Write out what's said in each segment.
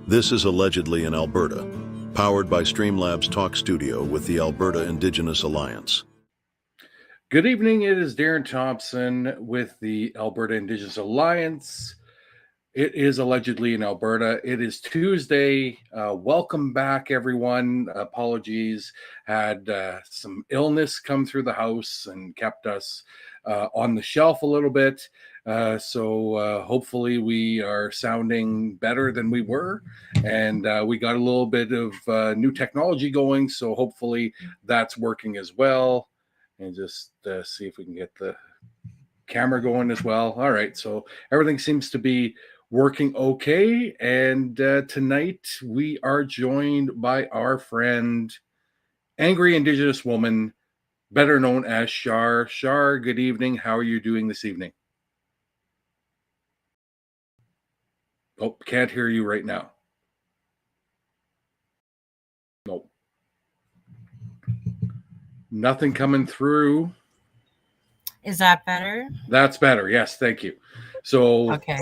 This is Allegedly in Alberta, powered by Streamlabs Talk Studio with the Alberta Indigenous Alliance. Good evening, it is Darrin Thompson with the Alberta Indigenous Alliance. It is Allegedly in Alberta. It is Tuesday. Welcome back, everyone. Apologies. Had some illness come through the house and kept us on the shelf a little bit. So hopefully we are sounding better than we were. And we got a little bit of new technology going. So hopefully that's working as well. And just see if we can get the camera going as well. All right. So everything seems to be working okay. And tonight we are joined by our friend, Angry Indigenous Woman, better known as Shar. Shar, good evening. How are you doing this evening? Oh, can't hear you right now. Nope. Nothing coming through. Is that better? That's better. Yes, thank you. So, okay.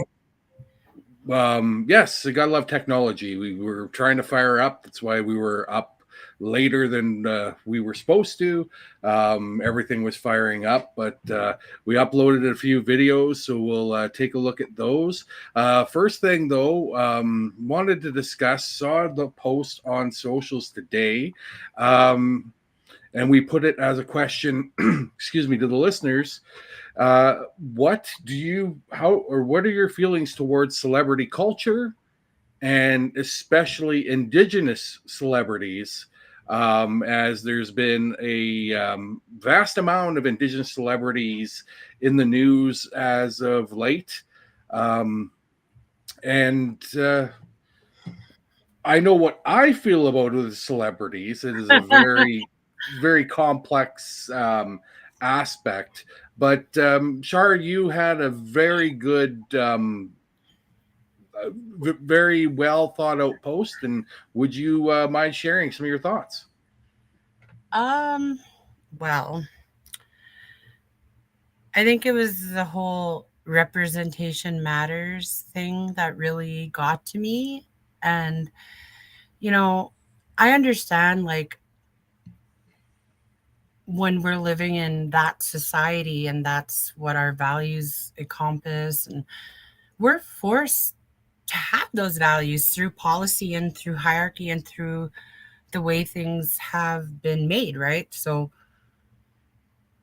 Yes, I gotta love technology. We were trying to fire up. That's why we were up later than we were supposed to. Everything was firing up, but we uploaded a few videos, so we'll take a look at those. First thing, though, wanted to discuss, saw the post on socials today, and we put it as a question, excuse me, to the listeners. What are your feelings towards celebrity culture, and especially Indigenous celebrities, as there's been a vast amount of Indigenous celebrities in the news as of late. And I know what I feel about the celebrities. It is a very, very complex aspect. But Shar, you had a very good, very well thought out post, and would you mind sharing some of your thoughts? Well, I think it was the whole representation matters thing that really got to me. And, I understand, like, when we're living in that society and that's what our values encompass, and we're forced to have those values through policy and through hierarchy and through the way things have been made, right? So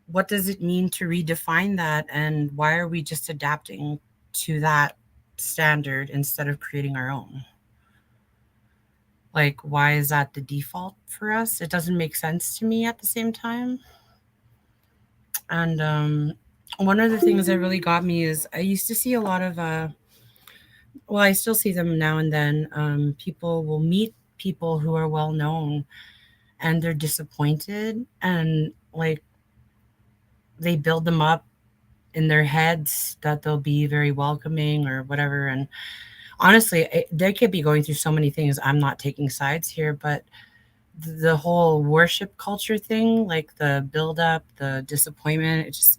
what does it mean to redefine that, and why are we just adapting to that standard instead of creating our own? Like, why is that the default for us? It doesn't make sense to me at the same time. And one of the things that really got me is I used to see a lot of, I still see them now and then. People will meet people who are well known and they're disappointed, and like they build them up in their heads that they'll be very welcoming or whatever. And honestly, they could be going through so many things. I'm not taking sides here, but the whole worship culture thing, like the build up, the disappointment,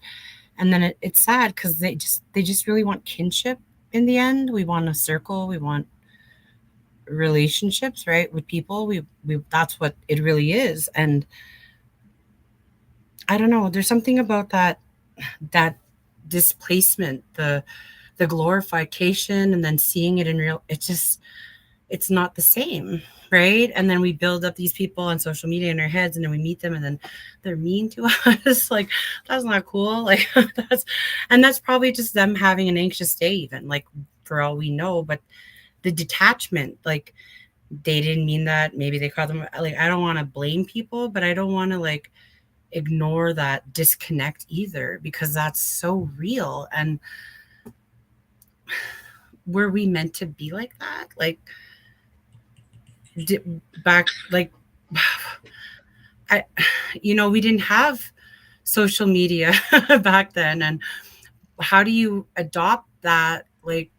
and then it's sad because they just really want kinship in the end. We want a circle, we want relationships, right, with people. We that's what it really is. And I don't know, there's something about that displacement, the glorification, and then seeing it in real, it's not the same, right? And then we build up these people on social media in our heads, and then we meet them and then they're mean to us. Like, that's not cool. Like, that's probably just them having an anxious day, even, like, for all we know. But the detachment, like, they didn't mean that. Maybe they called them, like, I don't want to blame people, but I don't want to, like, ignore that disconnect either, because that's so real. And were we meant to be like that? Like, back, like, we didn't have social media back then. And how do you adopt that? Like,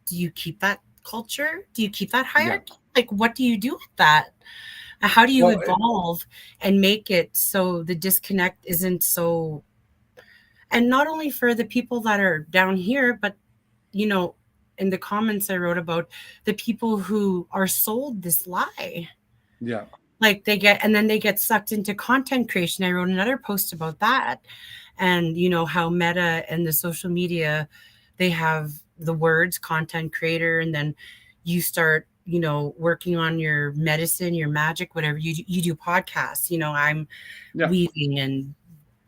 do you keep that culture? Do you keep that hierarchy? Yeah. Like, what do you do with that? How do you evolve and make it so the disconnect isn't so, and not only for the people that are down here, but, in the comments I wrote about the people who are sold this lie. Yeah. Like they get sucked into content creation. I wrote another post about that. And how Meta and the social media, they have the words content creator, and then you start working on your medicine, your magic, whatever you do podcasts. I'm weaving and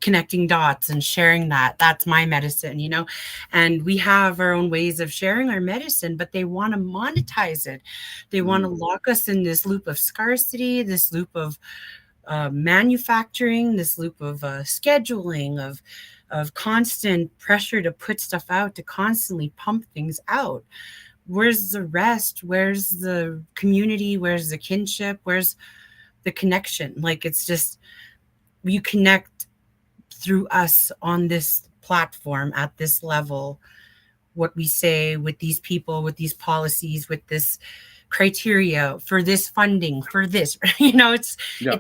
connecting dots and sharing that's my medicine, and we have our own ways of sharing our medicine, but they want to monetize it. They want to lock us in this loop of scarcity, this loop of manufacturing, this loop of scheduling, of constant pressure to put stuff out, to constantly pump things out. Where's the rest? Where's the community? Where's the kinship? Where's the connection? Like, it's just, you connect through us on this platform at this level, what we say with these people, with these policies, with this criteria for this funding, for this, it's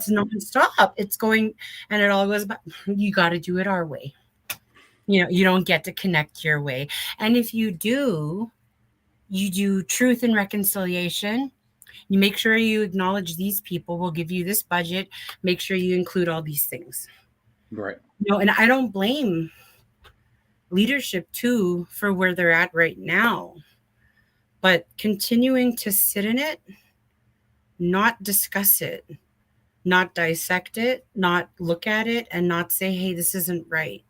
nonstop. It's going, and it all goes back. You got to do it our way. You don't get to connect your way. And if you do truth and reconciliation. You make sure you acknowledge these people. We'll give you this budget. Make sure you include all these things. Right. And I don't blame leadership too for where they're at right now, but continuing to sit in it, not discuss it, not dissect it, not look at it, and not say, hey, this isn't right.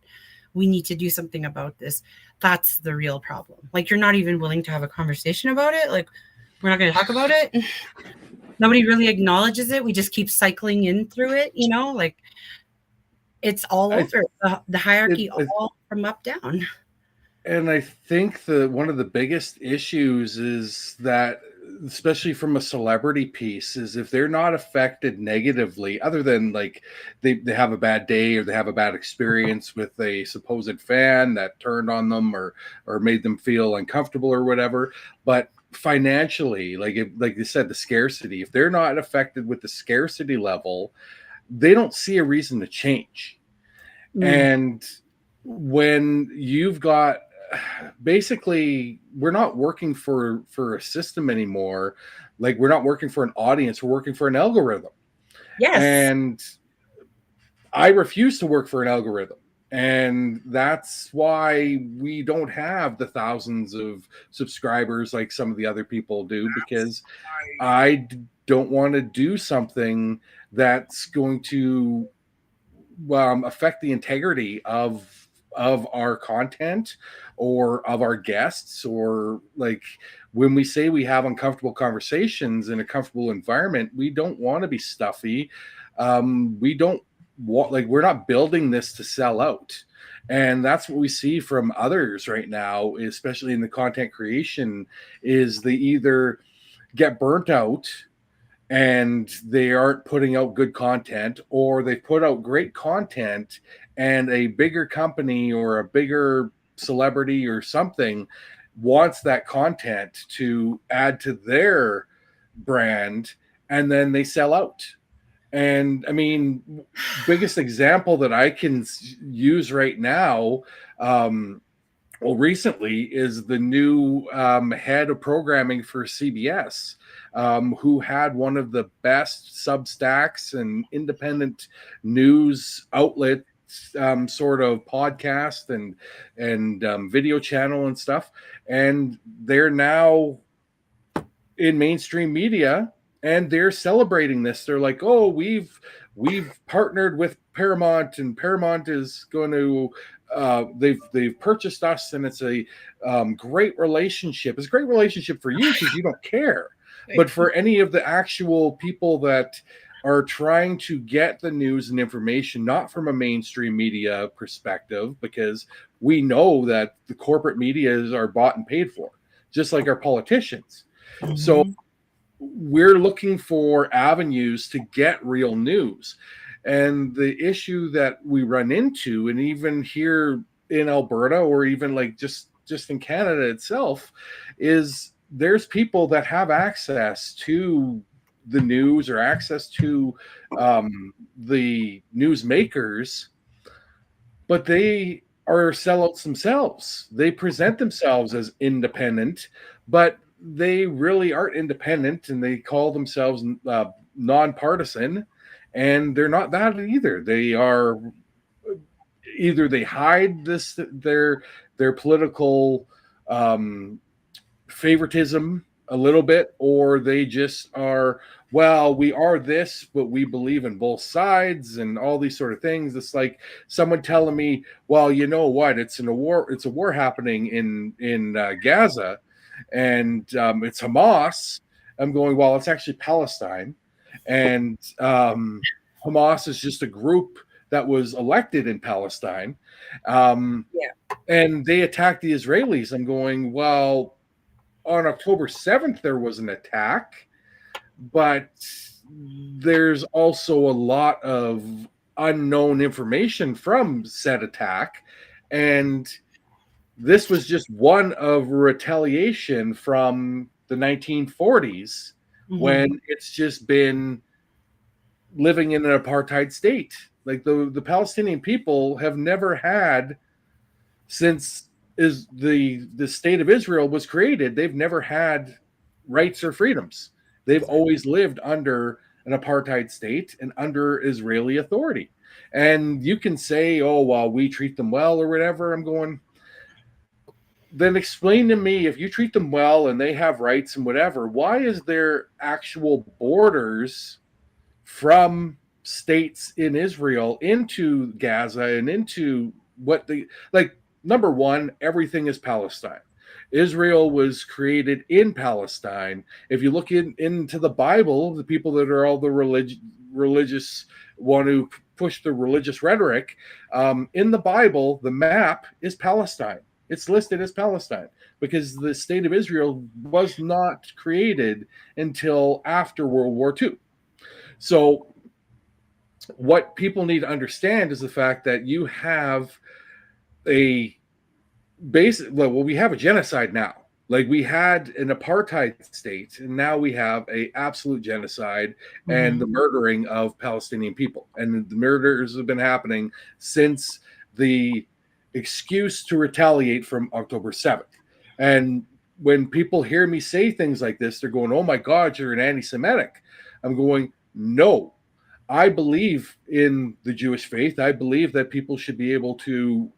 We need to do something about this. That's the real problem. Like, you're not even willing to have a conversation about it. Like, we're not going to talk about it. Nobody really acknowledges it. We just keep cycling in through it, like it's all over the hierarchy, all from up down. And I think one of the biggest issues is that, especially from a celebrity piece, is if they're not affected negatively, other than like they have a bad day or they have a bad experience with a supposed fan that turned on them or made them feel uncomfortable or whatever, but financially, like you said, the scarcity, if they're not affected with the scarcity level, they don't see a reason to change. And when you've got, basically, we're not working for a system anymore. Like, we're not working for an audience, we're working for an algorithm. Yes. And I refuse to work for an algorithm. And that's why we don't have the thousands of subscribers like some of the other people do, because I don't want to do something that's going to affect the integrity of our content or of our guests. Or, like, when we say we have uncomfortable conversations in a comfortable environment, we don't want to be stuffy. We don't want, like, we're not building this to sell out. And that's what we see from others right now, especially in the content creation, is they either get burnt out and they aren't putting out good content, or they put out great content and a bigger company or a bigger celebrity or something wants that content to add to their brand, and then they sell out. And I mean, biggest example that I can use right now, recently, is the new head of programming for CBS, who had one of the best Substacks and independent news outlet sort of podcast and video channel and stuff. And they're now in mainstream media, and they're celebrating this. They're like, oh, we've partnered with Paramount, and Paramount is going to they've purchased us, and it's a great relationship. It's a great relationship for you because you don't care. But for any of the actual people that are trying to get the news and information, not from a mainstream media perspective, because we know that the corporate media are bought and paid for, just like our politicians. Mm-hmm. So we're looking for avenues to get real news. And the issue that we run into, and even here in Alberta, or even like just in Canada itself, is there's people that have access to the news or access to the news makers, but they are sellouts themselves. They present themselves as independent, but they really aren't independent, and they call themselves nonpartisan, and they're not that either. They are either they hide their political favoritism a little bit, or they just are, well, we are this, but we believe in both sides and all these sort of things. It's like someone telling me, well, you know what, it's a war happening in Gaza, and it's Hamas. I'm going, well, it's actually Palestine, and Hamas is just a group that was elected in Palestine, and they attacked the Israelis. I'm going, well, on October 7th, there was an attack, but there's also a lot of unknown information from said attack. And this was just one of retaliation from the 1940s, when it's just been living in an apartheid state. Like the Palestinian people have never had, since the state of Israel was created, they've never had rights or freedoms. They've always lived under an apartheid state and under Israeli authority. And you can say, oh, well, we treat them well or whatever. I'm going, then explain to me, if you treat them well and they have rights and whatever, why is there actual borders from states in Israel into Gaza and into what the, like, number one, everything is Palestine. Israel was created in Palestine. If you look into the Bible, the people that are all the religious want to push the religious rhetoric, in the Bible, the map is Palestine. It's listed as Palestine because the state of Israel was not created until after World War II. So what people need to understand is the fact that you have we have a genocide now. Like, we had an apartheid state, and now we have a absolute genocide and the murdering of Palestinian people. And the murders have been happening since the excuse to retaliate from October 7th. And when people hear me say things like this, they're going, oh my God, you're an anti-Semitic. I'm going, no. I believe in the Jewish faith. I believe that people should be able to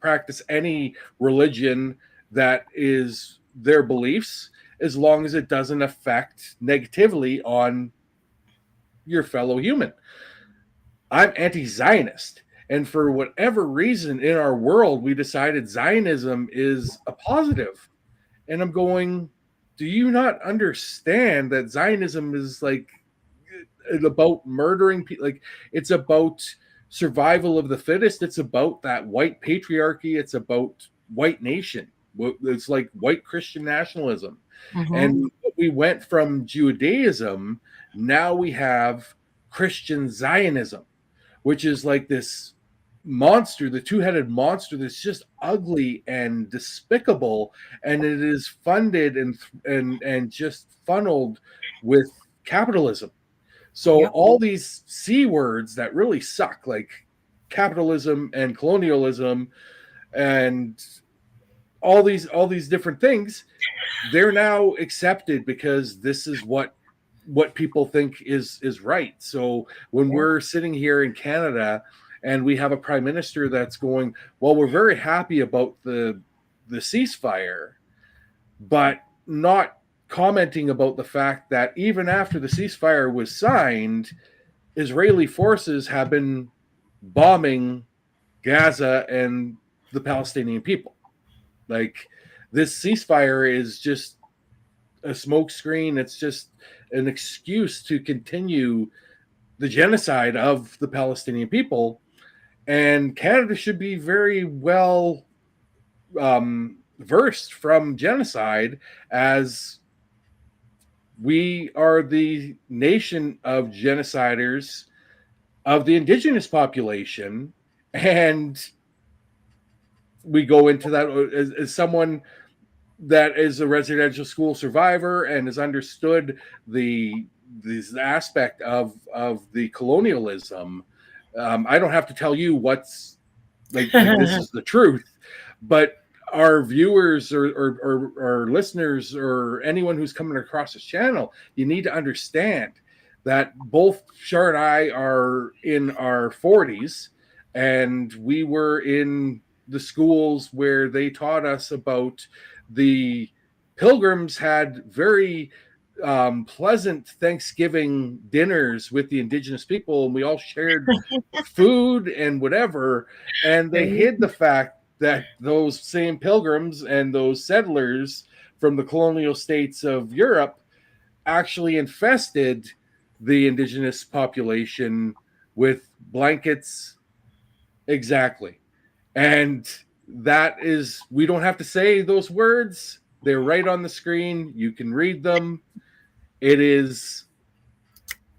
practice any religion that is their beliefs, as long as it doesn't affect negatively on your fellow human. I'm anti-Zionist. And for whatever reason in our world, we decided Zionism is a positive. And I'm going, do you not understand that Zionism is like about murdering people? Like, it's about survival of the fittest. It's about that white patriarchy. It's about white nation. It's like white Christian nationalism. And we went from Judaism, now we have Christian Zionism, which is like this monster, the two-headed monster that's just ugly and despicable, and it is funded and just funneled with capitalism. So all these C words that really suck, like capitalism and colonialism and all these different things, they're now accepted because this is what people think is right. So when we're sitting here in Canada and we have a prime minister that's going, well, we're very happy about the ceasefire, but not commenting about the fact that even after the ceasefire was signed, Israeli forces have been bombing Gaza and the Palestinian people. Like, this ceasefire is just a smokescreen. It's just an excuse to continue the genocide of the Palestinian people. And Canada should be very well versed from genocide, as we are the nation of genociders of the indigenous population. And we go into that as someone that is a residential school survivor and has understood this aspect of the colonialism. I don't have to tell you what's like this is the truth. But our viewers or listeners or anyone who's coming across this channel, you need to understand that both Shar and I are in our 40s, and we were in the schools where they taught us about the Pilgrims had very pleasant Thanksgiving dinners with the Indigenous people, and we all shared food and whatever. And they hid the fact that those same Pilgrims and those settlers from the colonial states of Europe actually infested the Indigenous population with blankets. Exactly. And that is, we don't have to say those words. They're right on the screen. You can read them. It is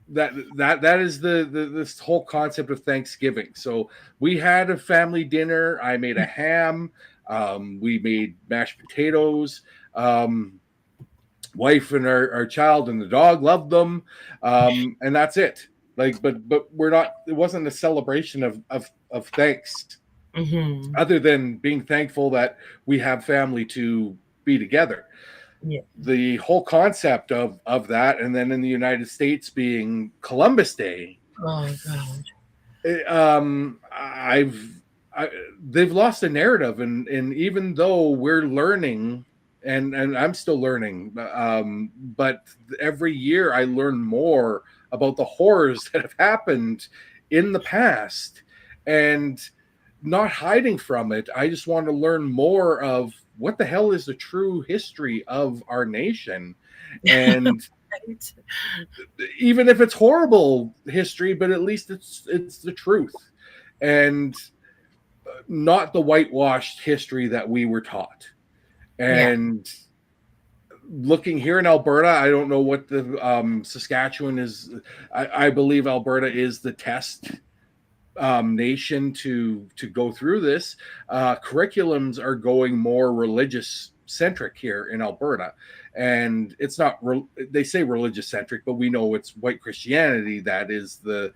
that is the this whole concept of Thanksgiving. So we had a family dinner. I made a ham. We made mashed potatoes. Wife and our child and the dog loved them, and that's it. Like, but we're not. It wasn't a celebration of thanks, other than being thankful that we have family to be together. Yeah. The whole concept of that, and then in the United States being Columbus Day. Oh God. They've lost a narrative, and even though we're learning, and I'm still learning, but every year I learn more about the horrors that have happened in the past, and not hiding from it. I just want to learn more of what the hell is the true history of our nation. And Right. even if it's horrible history, but at least it's the truth, and not the whitewashed history that we were taught. And looking here in Alberta, I don't know what the Saskatchewan is. I believe Alberta is the test nation to go through this. Curriculums are going more religious centric here in Alberta, and it's not. They say religious centric, but we know it's white Christianity that is the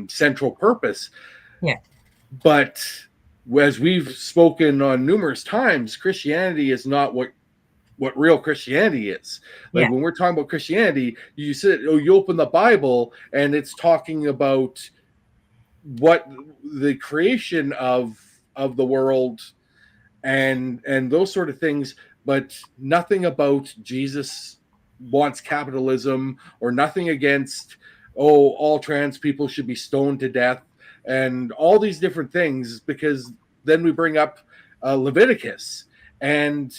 central purpose. Yeah. But as we've spoken on numerous times, Christianity is not what real Christianity is. Like when we're talking about Christianity, you open the Bible and it's talking about what the creation of the world and those sort of things, but nothing about Jesus wants capitalism, or nothing against all trans people should be stoned to death, and all these different things, because then we bring up Leviticus. And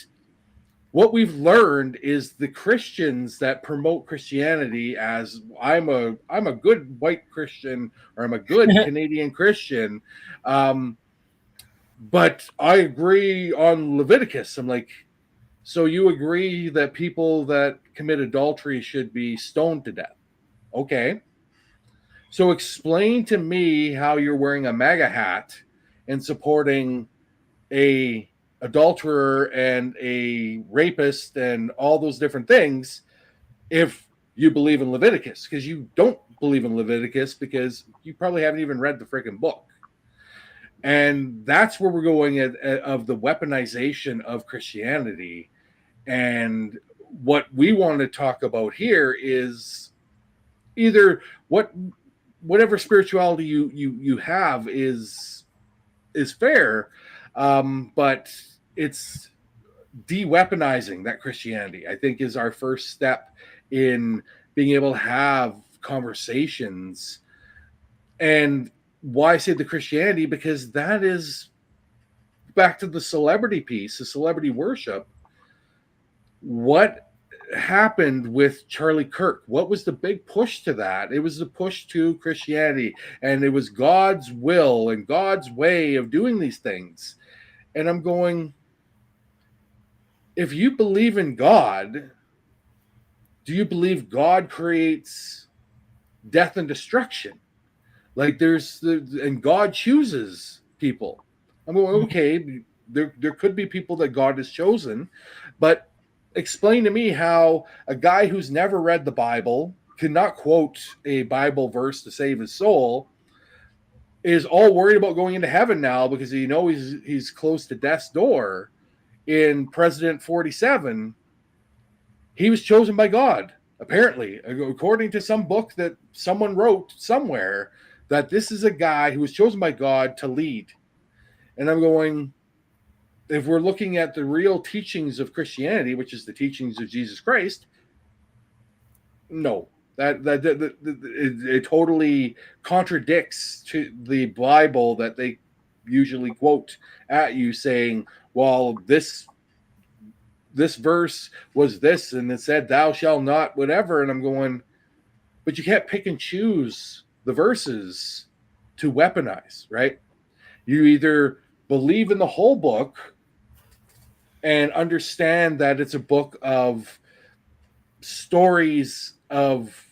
what we've learned is the Christians that promote Christianity as I'm a good white Christian, or I'm a good Canadian Christian, but I agree on Leviticus. I'm like, so you agree that people that commit adultery should be stoned to death? Okay. So explain to me how you're wearing a MAGA hat and supporting a adulterer and a rapist and all those different things if you believe in Leviticus, because you don't believe in Leviticus because you probably haven't even read the freaking book. And that's where we're going of the weaponization of Christianity. And what we want to talk about here is either whatever spirituality you have is fair, but it's de-weaponizing that Christianity, I think, is our first step in being able to have conversations. And why I say the Christianity, because that is back to the celebrity piece, the celebrity worship. What happened with Charlie Kirk? What was the big push to that? It was the push to Christianity, and it was God's will and God's way of doing these things. And I'm going, if you believe in God, do you believe God creates death and destruction? Like and God chooses people. I'm going, okay, there could be people that God has chosen, but explain to me how a guy who's never read the Bible, cannot quote a Bible verse to save his soul, is all worried about going into heaven now because he's close to death's door. In President 47, he was chosen by God, apparently, according to some book that someone wrote somewhere, that this is a guy who was chosen by God to lead. And I'm going, if we're looking at the real teachings of Christianity, which is the teachings of Jesus Christ, no, it totally contradicts to the Bible that they usually quote at you, saying, well, this verse was this, and it said, thou shalt not, whatever. And I'm going, but you can't pick and choose the verses to weaponize, right? You either believe in the whole book and understand that it's a book of stories of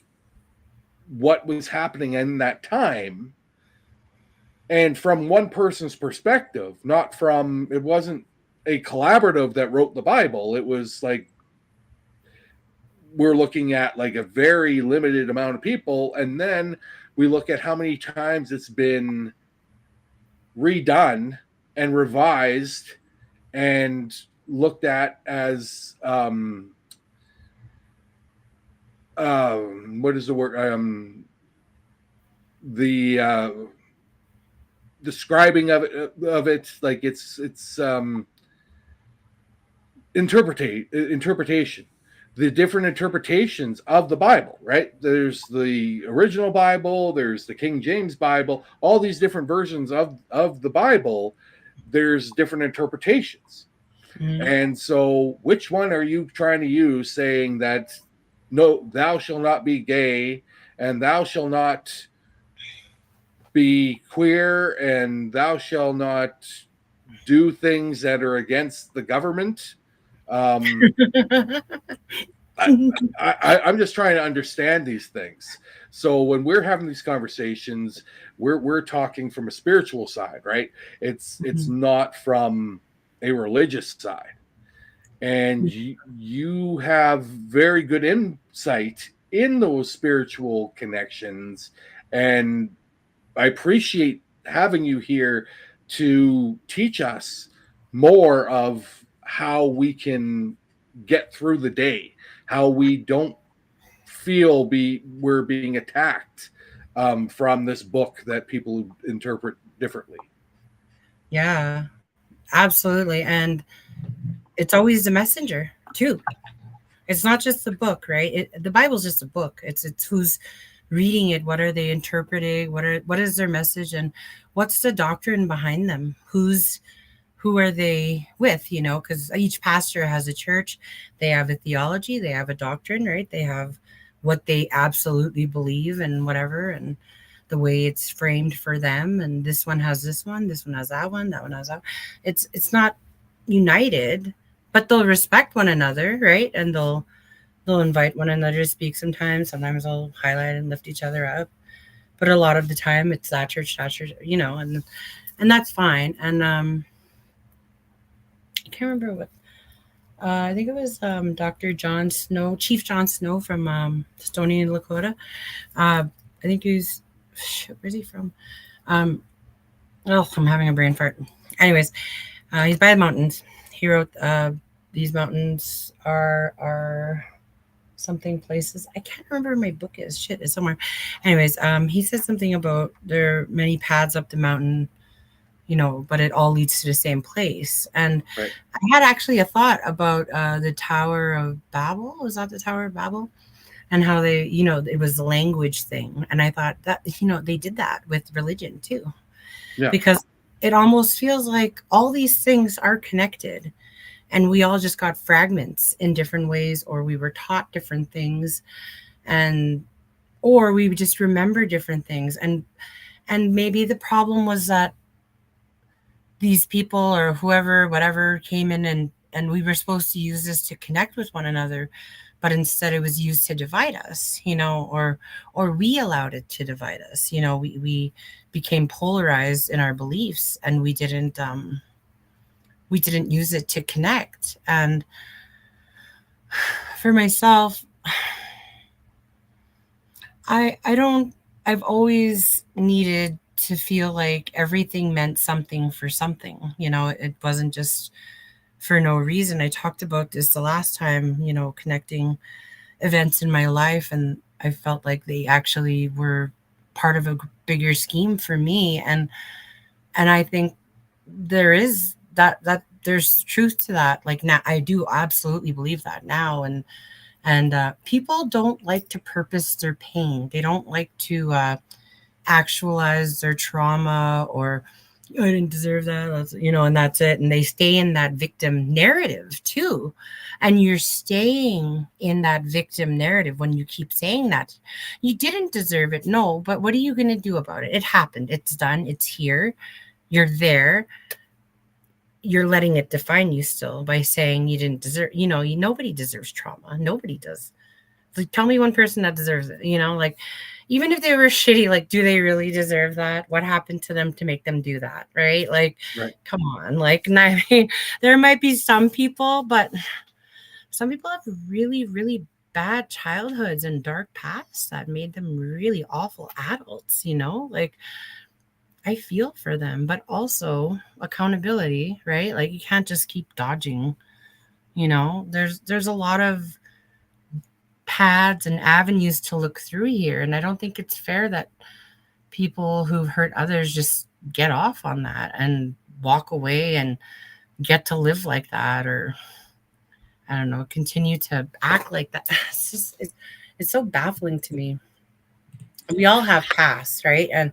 what was happening in that time, and from one person's perspective, not from, it wasn't a collaborative that wrote the Bible. It was like, we're looking at like a very limited amount of people, and then we look at how many times it's been redone and revised and looked at as what is the word? The describing of it, like it's interpretation, the different interpretations of the Bible, right? There's the original Bible, there's the King James Bible, all these different versions of the Bible. There's different interpretations. And so which one are you trying to use, saying that, no, thou shalt not be gay, and thou shalt not be queer, and thou shalt not do things that are against the government? I'm just trying to understand these things. So when we're having these conversations, we're talking from a spiritual side, right? It's not from a religious side. And you have very good insight in those spiritual connections, and I appreciate having you here to teach us more of how we can get through the day, how we don't feel we're being attacked from this book that people interpret differently. Yeah, absolutely. And it's always the messenger too. It's not just the book, right? The Bible's just a book. It's who's reading it. What are they interpreting? What is their message, and what's the doctrine behind them? Who are they with? You know, because each pastor has a church. They have a theology. They have a doctrine, right? They have what they absolutely believe and whatever, and the way it's framed for them. And this one has this one. This one has that one. That one has that. It's not united, but they'll respect one another, right? And they'll invite one another to speak sometimes. Sometimes they'll highlight and lift each other up. But a lot of the time it's that church, you know, and that's fine. And I can't remember what, I think it was Dr. John Snow, Chief John Snow from Stony, Lakota. I think he's, where's he from? I'm having a brain fart. Anyways, he's by the mountains. He wrote, these mountains are something places. I can't remember where my book is. Shit, it's somewhere. Anyways, he said something about there are many paths up the mountain, you know, but it all leads to the same place. And right. I had actually a thought about the Tower of Babel. Was that the Tower of Babel? And how they, you know, it was the language thing. And I thought that, you know, they did that with religion too. Yeah. Because it almost feels like all these things are connected. And we all just got fragments in different ways, or we were taught different things, or we just remember different things. And maybe the problem was that these people or whoever, whatever, came in and we were supposed to use this to connect with one another, but instead it was used to divide us, you know, or we allowed it to divide us. You know, we became polarized in our beliefs, and we didn't use it to connect. And for myself, I've always needed to feel like everything meant something for something. It wasn't just for no reason. I talked about this the last time, connecting events in my life, and I felt like they actually were part of a bigger scheme for me. And I think there is that there's truth to that. Like, now I do absolutely believe that now. And people don't like to purpose their pain. They don't like to actualize their trauma, or I didn't deserve that, and that's it. And they stay in that victim narrative too. And you're staying in that victim narrative when you keep saying that. You didn't deserve it. No, but what are you going to do about it? It happened. It's done. It's here. You're there. You're letting it define you still by saying you didn't deserve, nobody deserves trauma. Nobody does. Like, tell me one person that deserves it, like, even if they were shitty, like, do they really deserve that? What happened to them to make them do that? Right? Like, Right. Come on. Like, I mean, there might be some people, but some people have really, really bad childhoods and dark pasts that made them really awful adults, like, I feel for them, but also accountability, right? Like, you can't just keep dodging, there's a lot of paths and avenues to look through here. And I don't think it's fair that people who've hurt others just get off on that and walk away and get to live like that, or I don't know, continue to act like that. It's so baffling to me. We all have pasts, right? And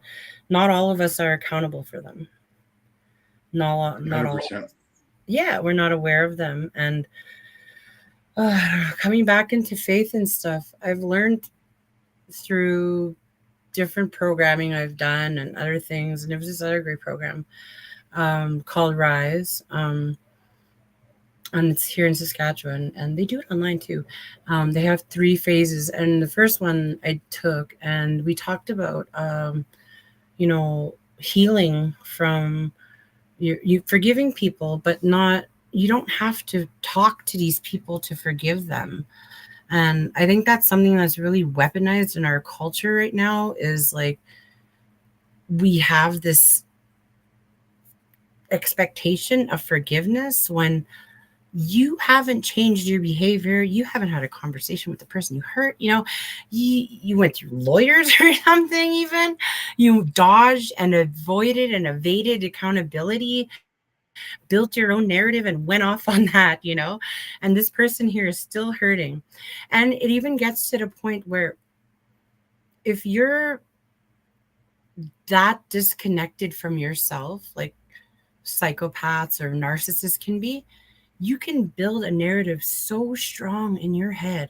not all of us are accountable for them. Not all. 100%. Yeah, we're not aware of them. And coming back into faith and stuff, I've learned through different programming I've done and other things. And there was this other great program called Rise. And it's here in Saskatchewan, and they do it online too. They have 3 phases, and the first one I took, and we talked about, healing from you forgiving people, but not, you don't have to talk to these people to forgive them. And I think that's something that's really weaponized in our culture right now, is like, we have this expectation of forgiveness when you haven't changed your behavior. You haven't had a conversation with the person you hurt. You went through lawyers or something. Even you dodged and avoided and evaded accountability, built your own narrative and went off on that, and this person here is still hurting. And it even gets to the point where if you're that disconnected from yourself, like psychopaths or narcissists can be, you can build a narrative so strong in your head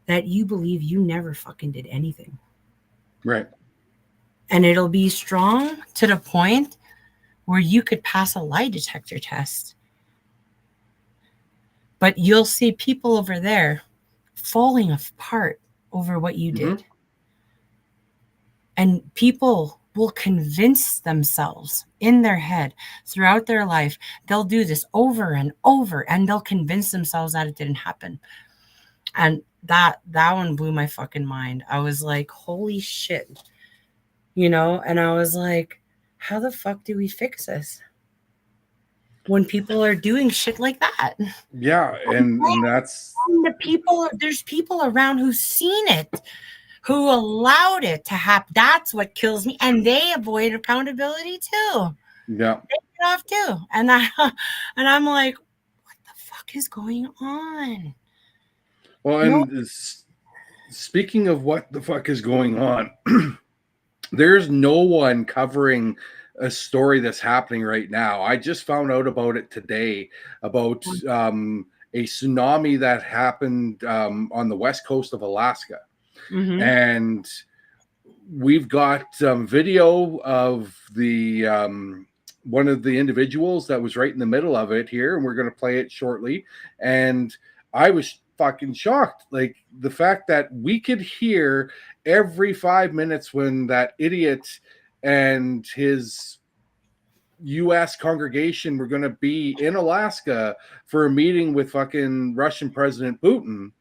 that you believe you never fucking did anything. Right. And it'll be strong to the point where you could pass a lie detector test. But you'll see people over there falling apart over what you did. And people will convince themselves in their head throughout their life. They'll do this over and over, and they'll convince themselves that it didn't happen. And that one blew my fucking mind. I was like, holy shit. And I was like, how the fuck do we fix this when people are doing shit like that? Yeah, and that's there's people around who've seen it, who allowed it to happen. That's what kills me. And they avoid accountability too. Yeah. They get off too. And I'm like, what the fuck is going on? Well, and speaking of what the fuck is going on, there's no one covering a story that's happening right now. I just found out about it today, about a tsunami that happened on the west coast of Alaska. And we've got video of the one of the individuals that was right in the middle of it here, and we're going to play it shortly. And I was fucking shocked, like the fact that we could hear every 5 minutes when that idiot and his U.S. congregation were going to be in Alaska for a meeting with fucking Russian President Putin.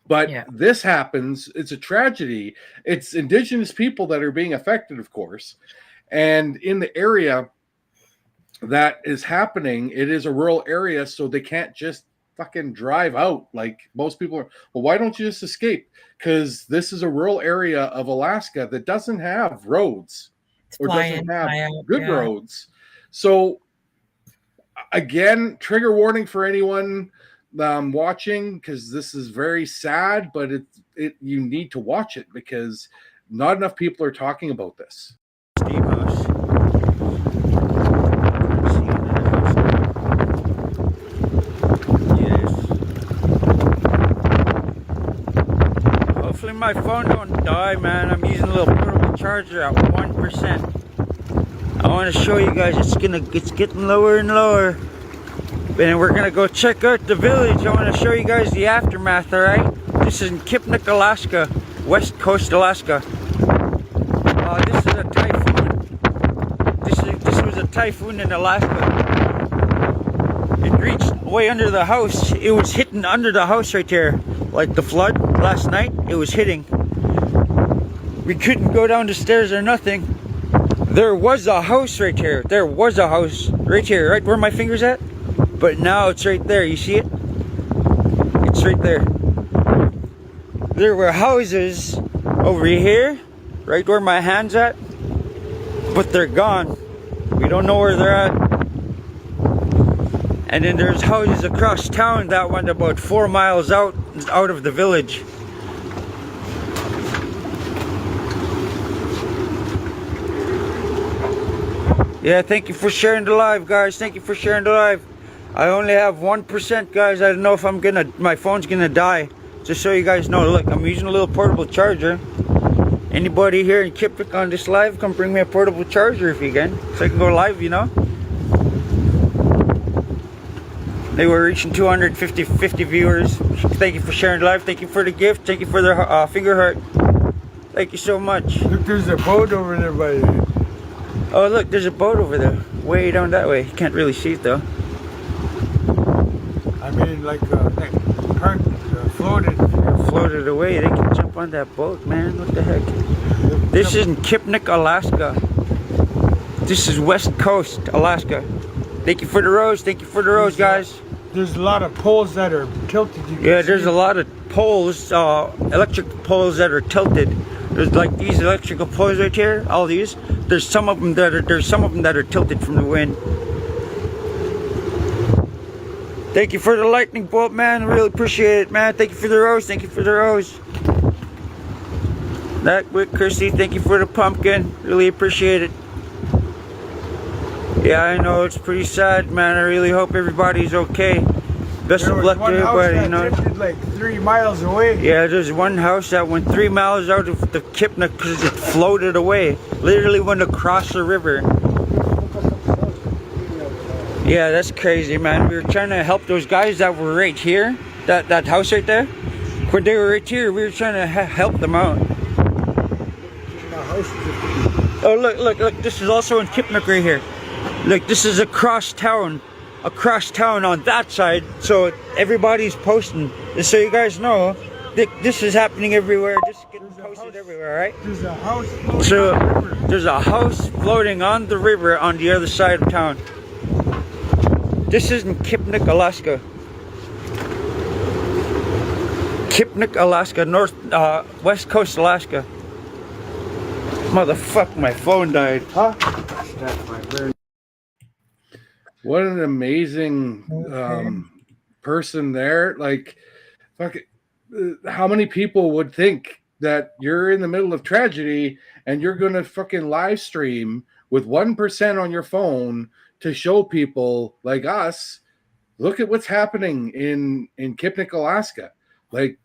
But Yeah. this happens. It's a tragedy. It's Indigenous people that are being affected, of course. And in the area that is happening, it is a rural area, so they can't just fucking drive out like most people are. Well, why don't you just escape? Because this is a rural area of Alaska that doesn't have roads or doesn't have good roads. So again, trigger warning for anyone watching, because this is very sad, but you need to watch it because not enough people are talking about this. Steam house. Yes. Hopefully my phone don't die, man. I'm using a little portable charger at 1%. I want to show you guys it's getting lower and lower. And we're gonna go check out the village. I want to show you guys the aftermath, alright? This is in Kipnik, Alaska, West Coast, Alaska. This is a typhoon. This was a typhoon in Alaska. It reached way under the house. It was hitting under the house right there. Like the flood last night, it was hitting. We couldn't go down the stairs or nothing. There was a house right here. There was a house right here, right where my finger's at. But now it's right there. You see it? It's right there. There were houses over here, right where my hand's at. But they're gone. We don't know where they're at. And then there's houses across town that went about 4 miles out of the village. Yeah, thank you for sharing the live, guys. Thank you for sharing the live. I only have 1%, guys. I don't know if my phone's gonna die. Just so you guys know, look, I'm using a little portable charger. Anybody here in Kipnik on this live, come bring me a portable charger if you can, so I can go live, you know. They were reaching 250 viewers. Thank you for sharing the live. Thank you for the gift. Thank you for the finger heart. Thank you so much. Look, there's a boat over there by you. Oh, look, there's a boat over there. Way down that way. You can't really see it though. I mean, like that part floated. Floated away. They can jump on that boat, man. What the heck? This is in Kipnik, Alaska. This is West Coast, Alaska. Thank you for the rose. Thank you for the rose, guys. There's a lot of poles that are tilted. Yeah, there's a lot of poles, electric poles that are tilted. There's like these electrical poles right here. All these. There's some of them that are tilted from the wind. Thank you for the lightning bolt, man. I really appreciate it, man. Thank you for the rose. Thank you for the rose. That with Chrissy. Thank you for the pumpkin. Really appreciate it. Yeah, I know it's pretty sad, man. I really hope everybody's okay. Best of luck to everybody, you know. Drifted like 3 miles away. Yeah, there's one house that went 3 miles out of the Kipnik because it floated away. Literally went across the river. Yeah, that's crazy, man. We were trying to help those guys that were right here. That house right there. When they were right here, we were trying to help them out. Oh, look. This is also in Kipnik right here. Look, this is across town on that side, so everybody's posting. Just so you guys know, this is happening everywhere. This is getting posted everywhere, right? There's a house. So there's a house floating on the river on the other side of town. This is in Kipnik, Alaska. Kipnik, Alaska, West Coast, Alaska. Motherfuck, my phone died. Huh? What an amazing person there. Like, fuck it. How many people would think that you're in the middle of tragedy and you're going to fucking live stream with 1% on your phone to show people like us, look at what's happening in Kipnik, Alaska. Like,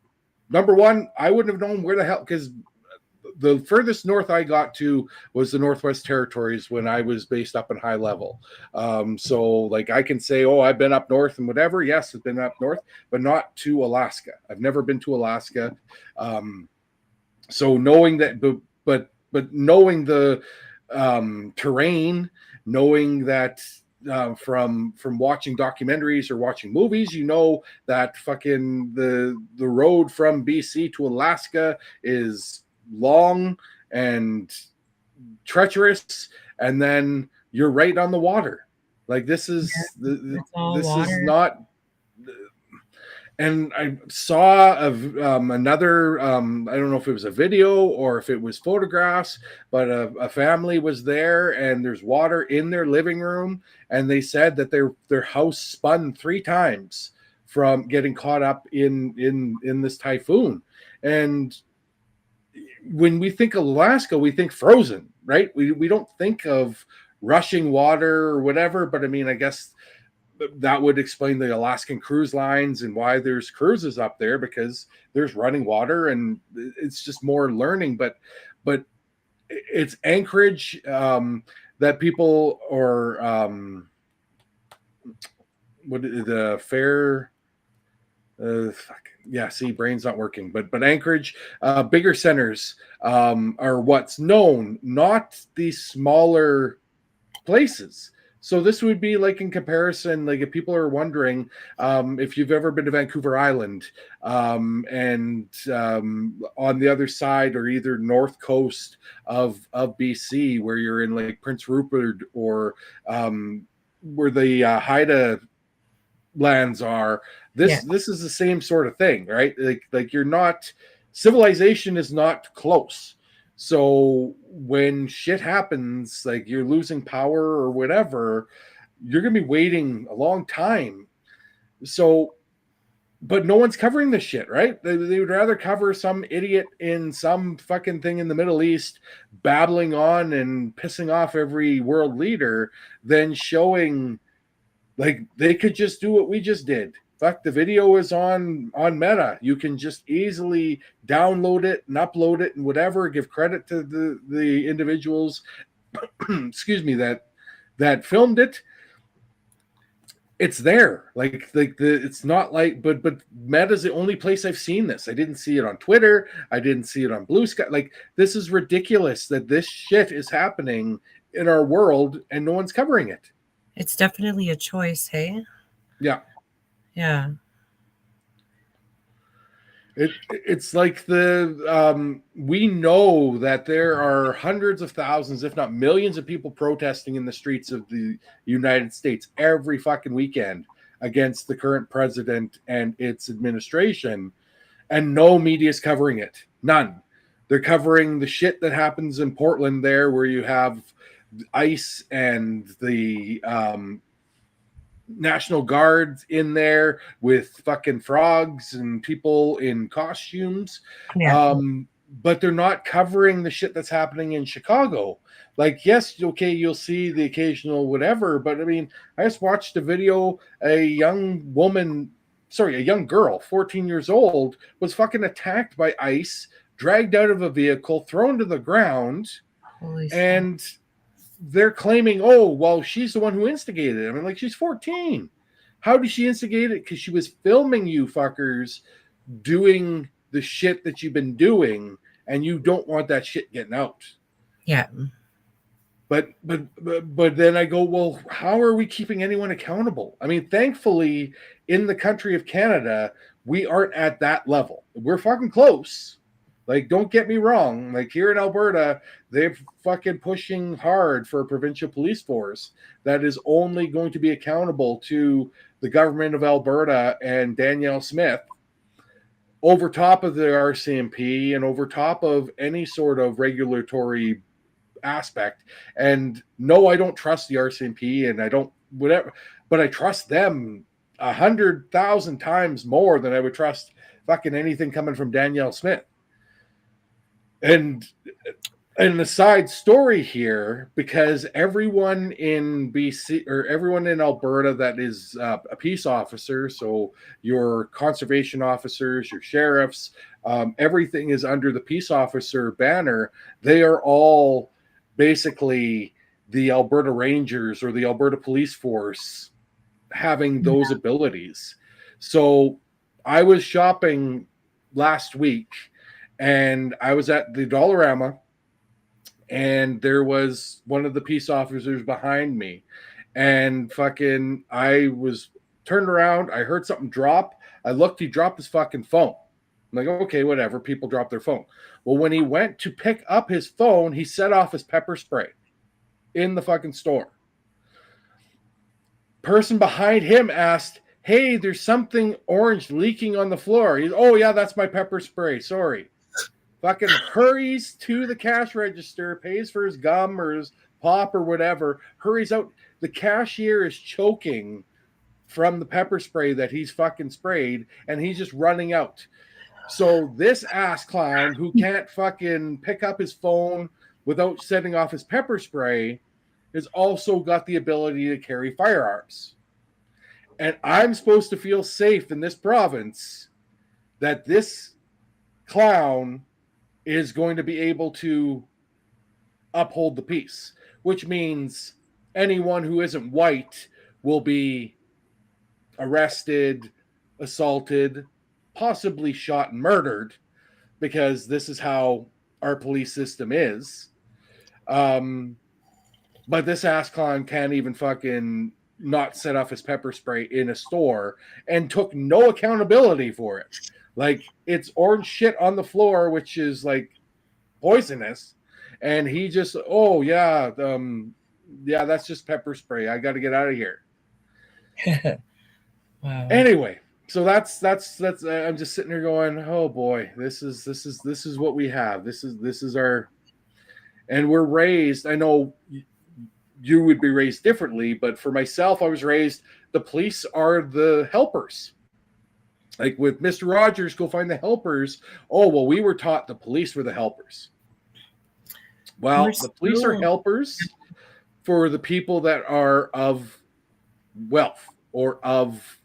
number one, I wouldn't have known where the hell, because the furthest north I got to was the Northwest Territories when I was based up in High Level. So like I can say, oh, I've been up north and whatever. Yes, I've been up north, but not to Alaska. I've never been to Alaska. So knowing that, but knowing the terrain, knowing that from watching documentaries or watching movies, you know that fucking the road from BC to Alaska is long and treacherous, and then you're right on the water. Like this is It's all this water. is not. And I saw another, I don't know if it was a video or if it was photographs, but a family was there and there's water in their living room. And they said that their house spun 3 times from getting caught up in this typhoon. And when we think of Alaska, we think frozen, right? We don't think of rushing water or whatever, but I mean, I guess that would explain the Alaskan cruise lines and why there's cruises up there, because there's running water and it's just more learning. But it's Anchorage that people, or what the fair see, brain's not working, but Anchorage, bigger centers are what's known, not these smaller places. So this would be like, in comparison, like if people are wondering, if you've ever been to Vancouver Island, and on the other side, or either north coast of BC, where you're in like Prince Rupert, or where the Haida lands are, this is the same sort of thing, right? Like you're not, civilization is not close. So when shit happens, like you're losing power or whatever, you're going to be waiting a long time. So, but no one's covering this shit, right? They would rather cover some idiot in some fucking thing in the Middle East babbling on and pissing off every world leader than showing, like, they could just do what we just did. Fuck, the video is on Meta. You can just easily download it and upload it and whatever. Give credit to the individuals, excuse me, that filmed it. It's there. It's not like, but Meta's the only place I've seen this. I didn't see it on Twitter. I didn't see it on Blue Sky. Like, this is ridiculous that this shit is happening in our world and no one's covering it. It's definitely a choice, hey? Yeah. Yeah. It's like we know that there are hundreds of thousands, if not millions of people protesting in the streets of the United States every fucking weekend against the current president and its administration, and no media is covering it. None. They're covering the shit that happens in Portland there, where you have ICE and the National Guards in there with fucking frogs and people in costumes. Yeah. But they're not covering the shit that's happening in Chicago. Like, yes, okay, you'll see the occasional whatever, but I mean, I just watched a video, a young girl, 14 years old, was fucking attacked by ICE, dragged out of a vehicle, thrown to the ground, and they're claiming, oh, well, she's the one who instigated it. I mean, like, she's 14. How did she instigate it? Because she was filming you fuckers doing the shit that you've been doing, and you don't want that shit getting out. Yeah. But then I go, well, how are we keeping anyone accountable? I mean, thankfully, in the country of Canada, we aren't at that level. We're fucking close. Like, don't get me wrong. Like, here in Alberta, they're fucking pushing hard for a provincial police force that is only going to be accountable to the government of Alberta and Danielle Smith, over top of the RCMP and over top of any sort of regulatory aspect. And no, I don't trust the RCMP, and I don't whatever, but I trust them 100,000 times more than I would trust fucking anything coming from Danielle Smith. And a side story here, because everyone in BC or everyone in Alberta that is a peace officer, so your conservation officers, your sheriffs, everything is under the peace officer banner. They are all basically the Alberta Rangers or the Alberta Police Force having those abilities. So I was shopping last week, and I was at the Dollarama, and there was one of the peace officers behind me. And fucking, I was turned around. I heard something drop. I looked, he dropped his fucking phone. I'm like, okay, whatever. People drop their phone. Well, when he went to pick up his phone, he set off his pepper spray in the fucking store. Person behind him asked, hey, there's something orange leaking on the floor. He's, oh, yeah, that's my pepper spray. Sorry. Fucking hurries to the cash register, pays for his gum or his pop or whatever, hurries out. The cashier is choking from the pepper spray that he's fucking sprayed, and he's just running out. So this ass clown who can't fucking pick up his phone without setting off his pepper spray has also got the ability to carry firearms. And I'm supposed to feel safe in this province that this clown is going to be able to uphold the peace, which means anyone who isn't white will be arrested, assaulted, possibly shot and murdered, because this is how our police system is. But this ass clown can't even fucking not set off his pepper spray in a store and took no accountability for it. Like, it's orange shit on the floor, which is like poisonous. And he just, oh yeah, that's just pepper spray. I got to get out of here. Wow. Anyway, so that's I'm just sitting here going, oh boy, this is what we have. This is our, and we're raised. I know you would be raised differently, but for myself, I was raised, the police are the helpers. Like with Mr. Rogers, go find the helpers. Oh, well, we were taught the police were the helpers. Well, the police are helpers for the people that are of wealth or of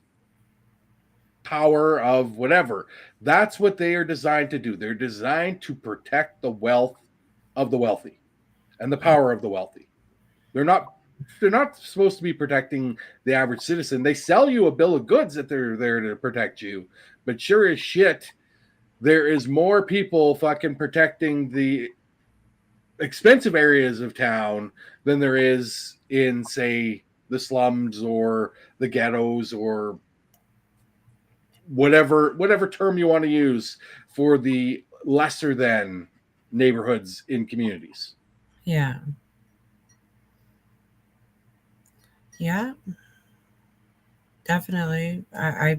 power, of whatever. That's what they are designed to do. They're designed to protect the wealth of the wealthy and the power of the wealthy. They're not supposed to be protecting the average citizen. They sell you a bill of goods that they're there to protect you, but sure as shit, there is more people fucking protecting the expensive areas of town than there is in, say, the slums or the ghettos or whatever term you want to use for the lesser than neighborhoods in communities. Yeah. Yeah, definitely. I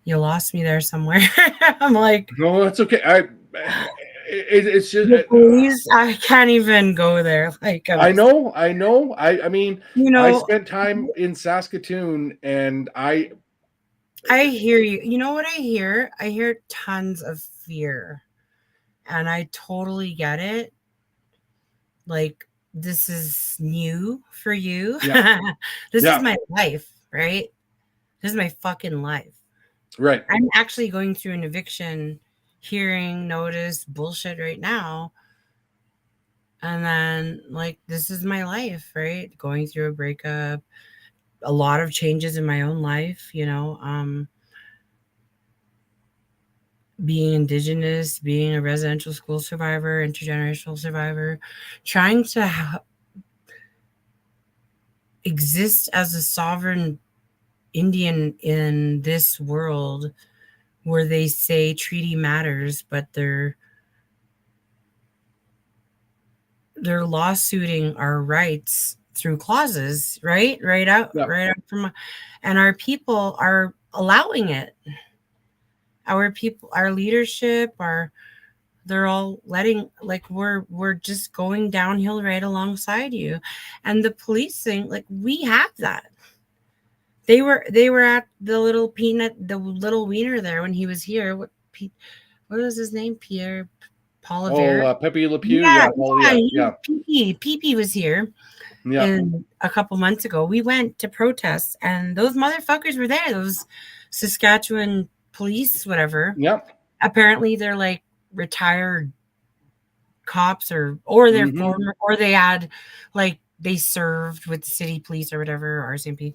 you lost me there somewhere. I'm like, no, that's okay. It's just please, I can't even go there. Like, I know. I mean, you know, I spent time in Saskatoon, and I hear you. You know what I hear? I hear tons of fear, and I totally get it. Like, this is new for you. Yeah. This is my life, right? This is my fucking life. Right. I'm actually going through an eviction hearing notice bullshit right now. And then, like, this is my life, right? Going through a breakup, a lot of changes in my own life, you know, being Indigenous, being a residential school survivor, intergenerational survivor, trying to exist as a sovereign Indian in this world where they say treaty matters, but they're lawsuiting our rights through clauses, right out from, and our people are allowing it. Our people, our leadership, they're all letting, like, we're just going downhill right alongside you. And the policing, like, we have that. They were at the little little wiener there when he was here. What was his name? Pierre Polivert. Oh, Pepe Le Pew. Yeah. Pepe was here. Yeah. And a couple months ago, we went to protest, and those motherfuckers were there. Those Saskatchewan police, whatever. Yep. Apparently, they're like retired cops, or they're former, or they had, like, they served with the city police or whatever, or RCMP.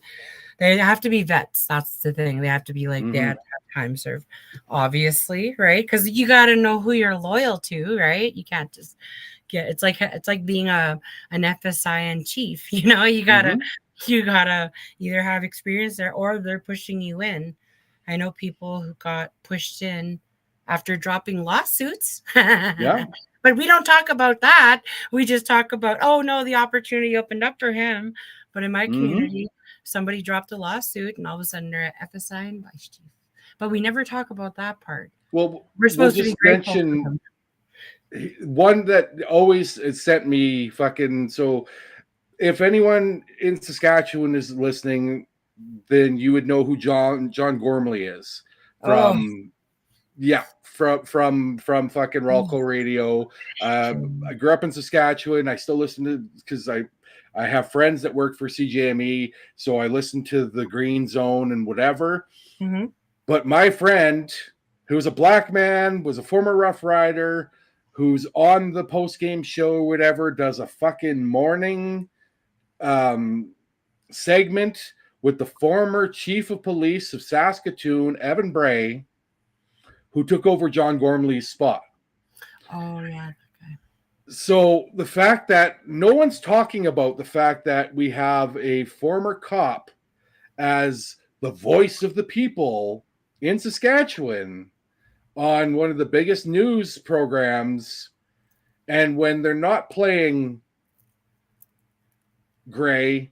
They have to be vets. That's the thing. They have to be like, they have to have time served, obviously, right? Because you got to know who you're loyal to, right? You can't just get. It's like being an FSIN chief. You know, you gotta You gotta either have experience there or they're pushing you in. I know people who got pushed in after dropping lawsuits. Yeah. But we don't talk about that. We just talk about, oh no, the opportunity opened up for him. But in my community, somebody dropped a lawsuit and all of a sudden they're at FSI and vice chief. But we never talk about that part. Well, We're supposed to be just grateful for mention them. one that always sent me fucking. So if anyone in Saskatchewan is listening, then you would know who John Gormley is from from fucking Rolco Radio. I grew up in Saskatchewan. I still listen to, because I have friends that work for CJME, so I listen to the Green Zone and whatever. Mm-hmm. But my friend, who's a black man, was a former Rough Rider, who's on the post-game show or whatever, does a fucking morning segment with the former chief of police of Saskatoon, Evan Bray, who took over John Gormley's spot. Oh, yeah. Okay. So the fact that no one's talking about the fact that we have a former cop as the voice of the people in Saskatchewan on one of the biggest news programs, and when they're not playing Bray,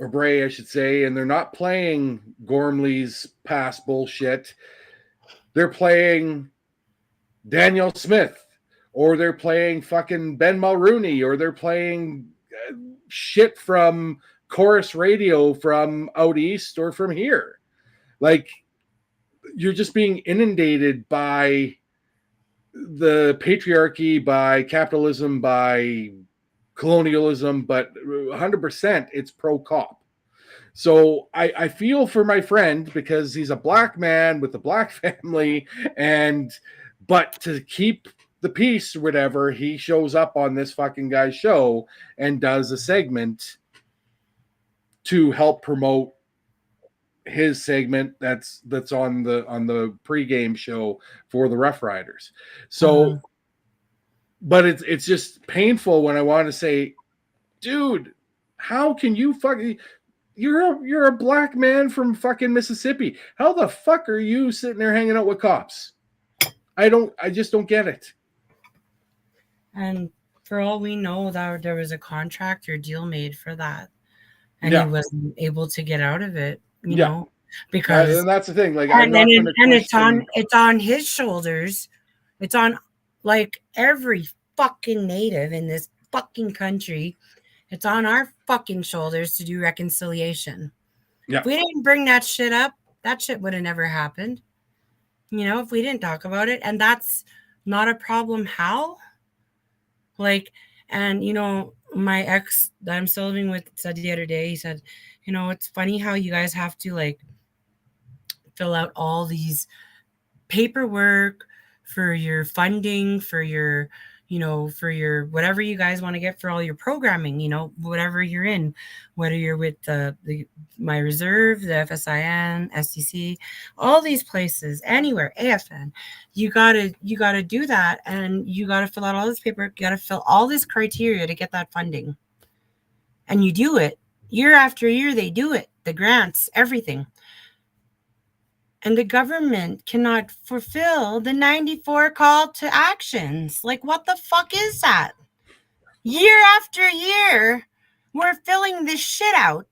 I should say, and they're not playing Gormley's past bullshit, they're playing Daniel Smith, or they're playing fucking Ben Mulrooney, or they're playing shit from Chorus Radio from out east or from here. Like, you're just being inundated by the patriarchy, by capitalism, by colonialism, but 100% it's pro-cop. So I feel for my friend, because he's a black man with a black family, but to keep the peace or whatever, he shows up on this fucking guy's show and does a segment to help promote his segment that's on the pregame show for the Rough Riders. So but it's just painful when I want to say, dude, how can you fucking, you're a black man from fucking Mississippi. How the fuck are you sitting there hanging out with cops? I just don't get it. And for all we know, that there was a contract or deal made for that, and he wasn't able to get out of it. You know, because and that's the thing. Like, it's on his shoulders. It's on like every fucking native in this fucking country. It's on our fucking shoulders to do reconciliation. Yeah. If we didn't bring that shit up, that shit would have never happened. You know, if we didn't talk about it, and that's not a problem. How? Like, and you know, my ex that I'm still living with said the other day, he said, you know, it's funny how you guys have to like fill out all these paperwork for your funding, for your, you know, for your whatever you guys want to get for all your programming, you know, whatever you're in, whether you're with my reserve, the FSIN, STC, all these places, anywhere, AFN, you gotta do that, and you gotta fill out all this paperwork, you gotta fill all this criteria to get that funding, and you do it year after year. They do it, the grants, everything. And the government cannot fulfill the 94 call to actions. Like, what the fuck is that? Year after year, we're filling this shit out.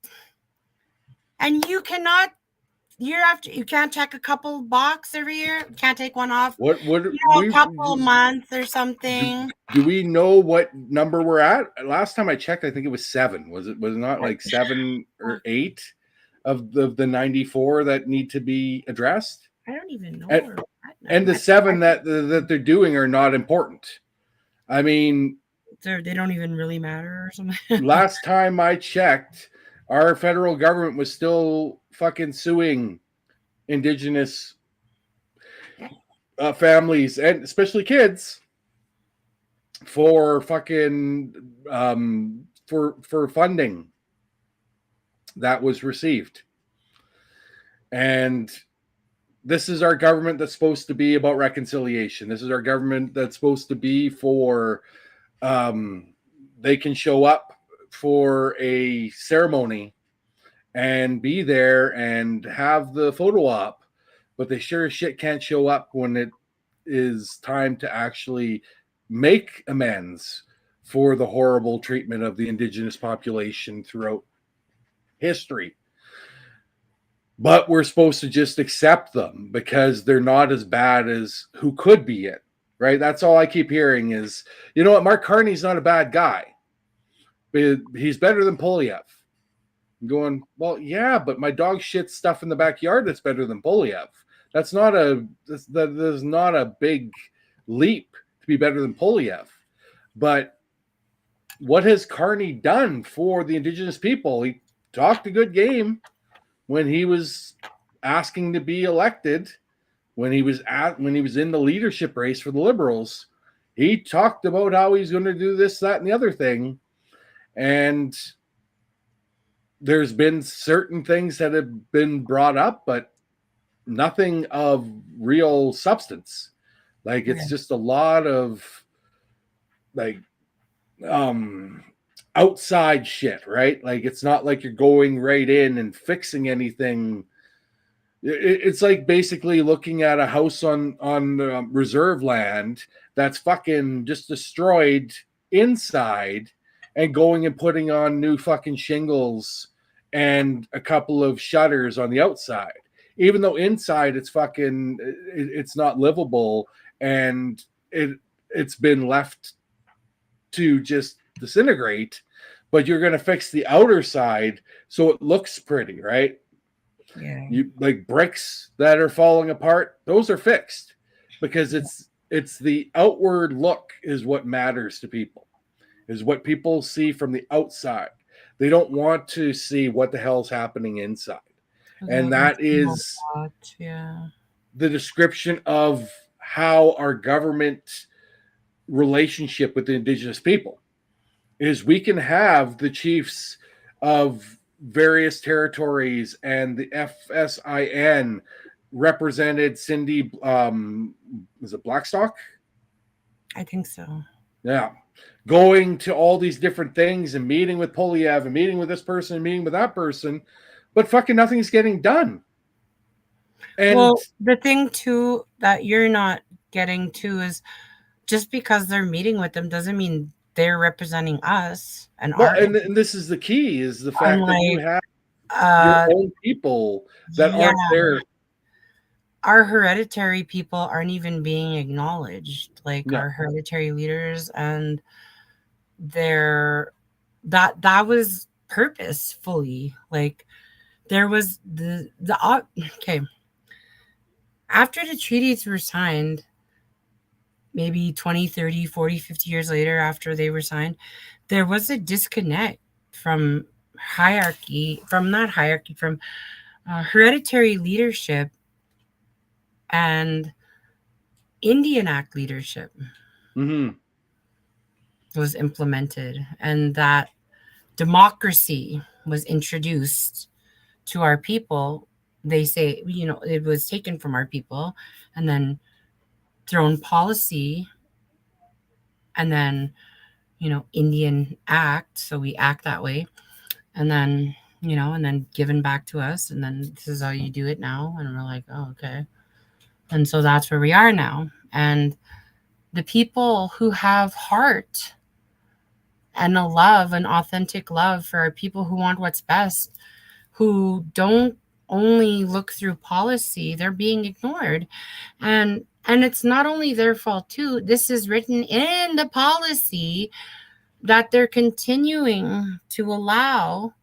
And you cannot, you can't check a couple box every year. You can't take one off. A couple months or something. Do we know what number we're at? Last time I checked, I think it was 7. Was it not like 7 or 8? Of the 94 that need to be addressed? I don't even know. And the 7 that they're doing are not important. I mean, they don't even really matter or something. Last time I checked, our federal government was still fucking suing Indigenous families, and especially kids, for fucking for funding that was received. And this is our government that's supposed to be about reconciliation. This is our government that's supposed to be for they can show up for a ceremony and be there and have the photo op, but they sure as shit can't show up when it is time to actually make amends for the horrible treatment of the Indigenous population throughout history. But we're supposed to just accept them because they're not as bad as who could be it, right? That's all I keep hearing is, you know what, Mark Carney's not a bad guy. But he's better than Polyev. I'm going, well, yeah, but my dog shits stuff in the backyard that's better than Polyev. That is not a big leap to be better than Polyev. But what has Carney done for the Indigenous people? He talked a good game when he was asking to be elected, when he was in the leadership race for the Liberals. He talked about how he's going to do this, that, and the other thing. And there's been certain things that have been brought up, but nothing of real substance. Like, it's just a lot of like outside shit, right? Like, it's not like you're going right in and fixing anything. It's like basically looking at a house on reserve land that's fucking just destroyed inside and going and putting on new fucking shingles and a couple of shutters on the outside, even though inside it's not livable and it's been left to just disintegrate. But you're going to fix the outer side so it looks pretty, right? Yeah. You like bricks that are falling apart, those are fixed because it's the outward look is what matters to people, is what people see from the outside. They don't want to see what the hell's happening inside. And that is the description of how our government relationship with the Indigenous people is. We can have the chiefs of various territories and the FSIN represented Cindy, was it Blackstock? I think so. Yeah. Going to all these different things and meeting with Polyev and meeting with this person and meeting with that person, but fucking nothing's getting done. And well, the thing too that you're not getting to is just because they're meeting with them doesn't mean they're representing us and and this is the key, is the fact that you have your own people that aren't there. Our hereditary people aren't even being acknowledged, like our hereditary leaders, and that was purposefully. Like, there was okay. After the treaties were signed, maybe 20, 30, 40, 50 years later after they were signed, there was a disconnect from hereditary leadership and Indian Act leadership was implemented, and that democracy was introduced to our people. They say, it was taken from our people and then thrown policy, and then, Indian Act. So we act that way. And then, and then given back to us. And then this is how you do it now. And we're like, oh, okay. And so that's where we are now. And the people who have heart and a love, an authentic love for our people who want what's best, who don't only look through policy, they're being ignored. And it's not only their fault too. This is written in the policy that they're continuing to allow,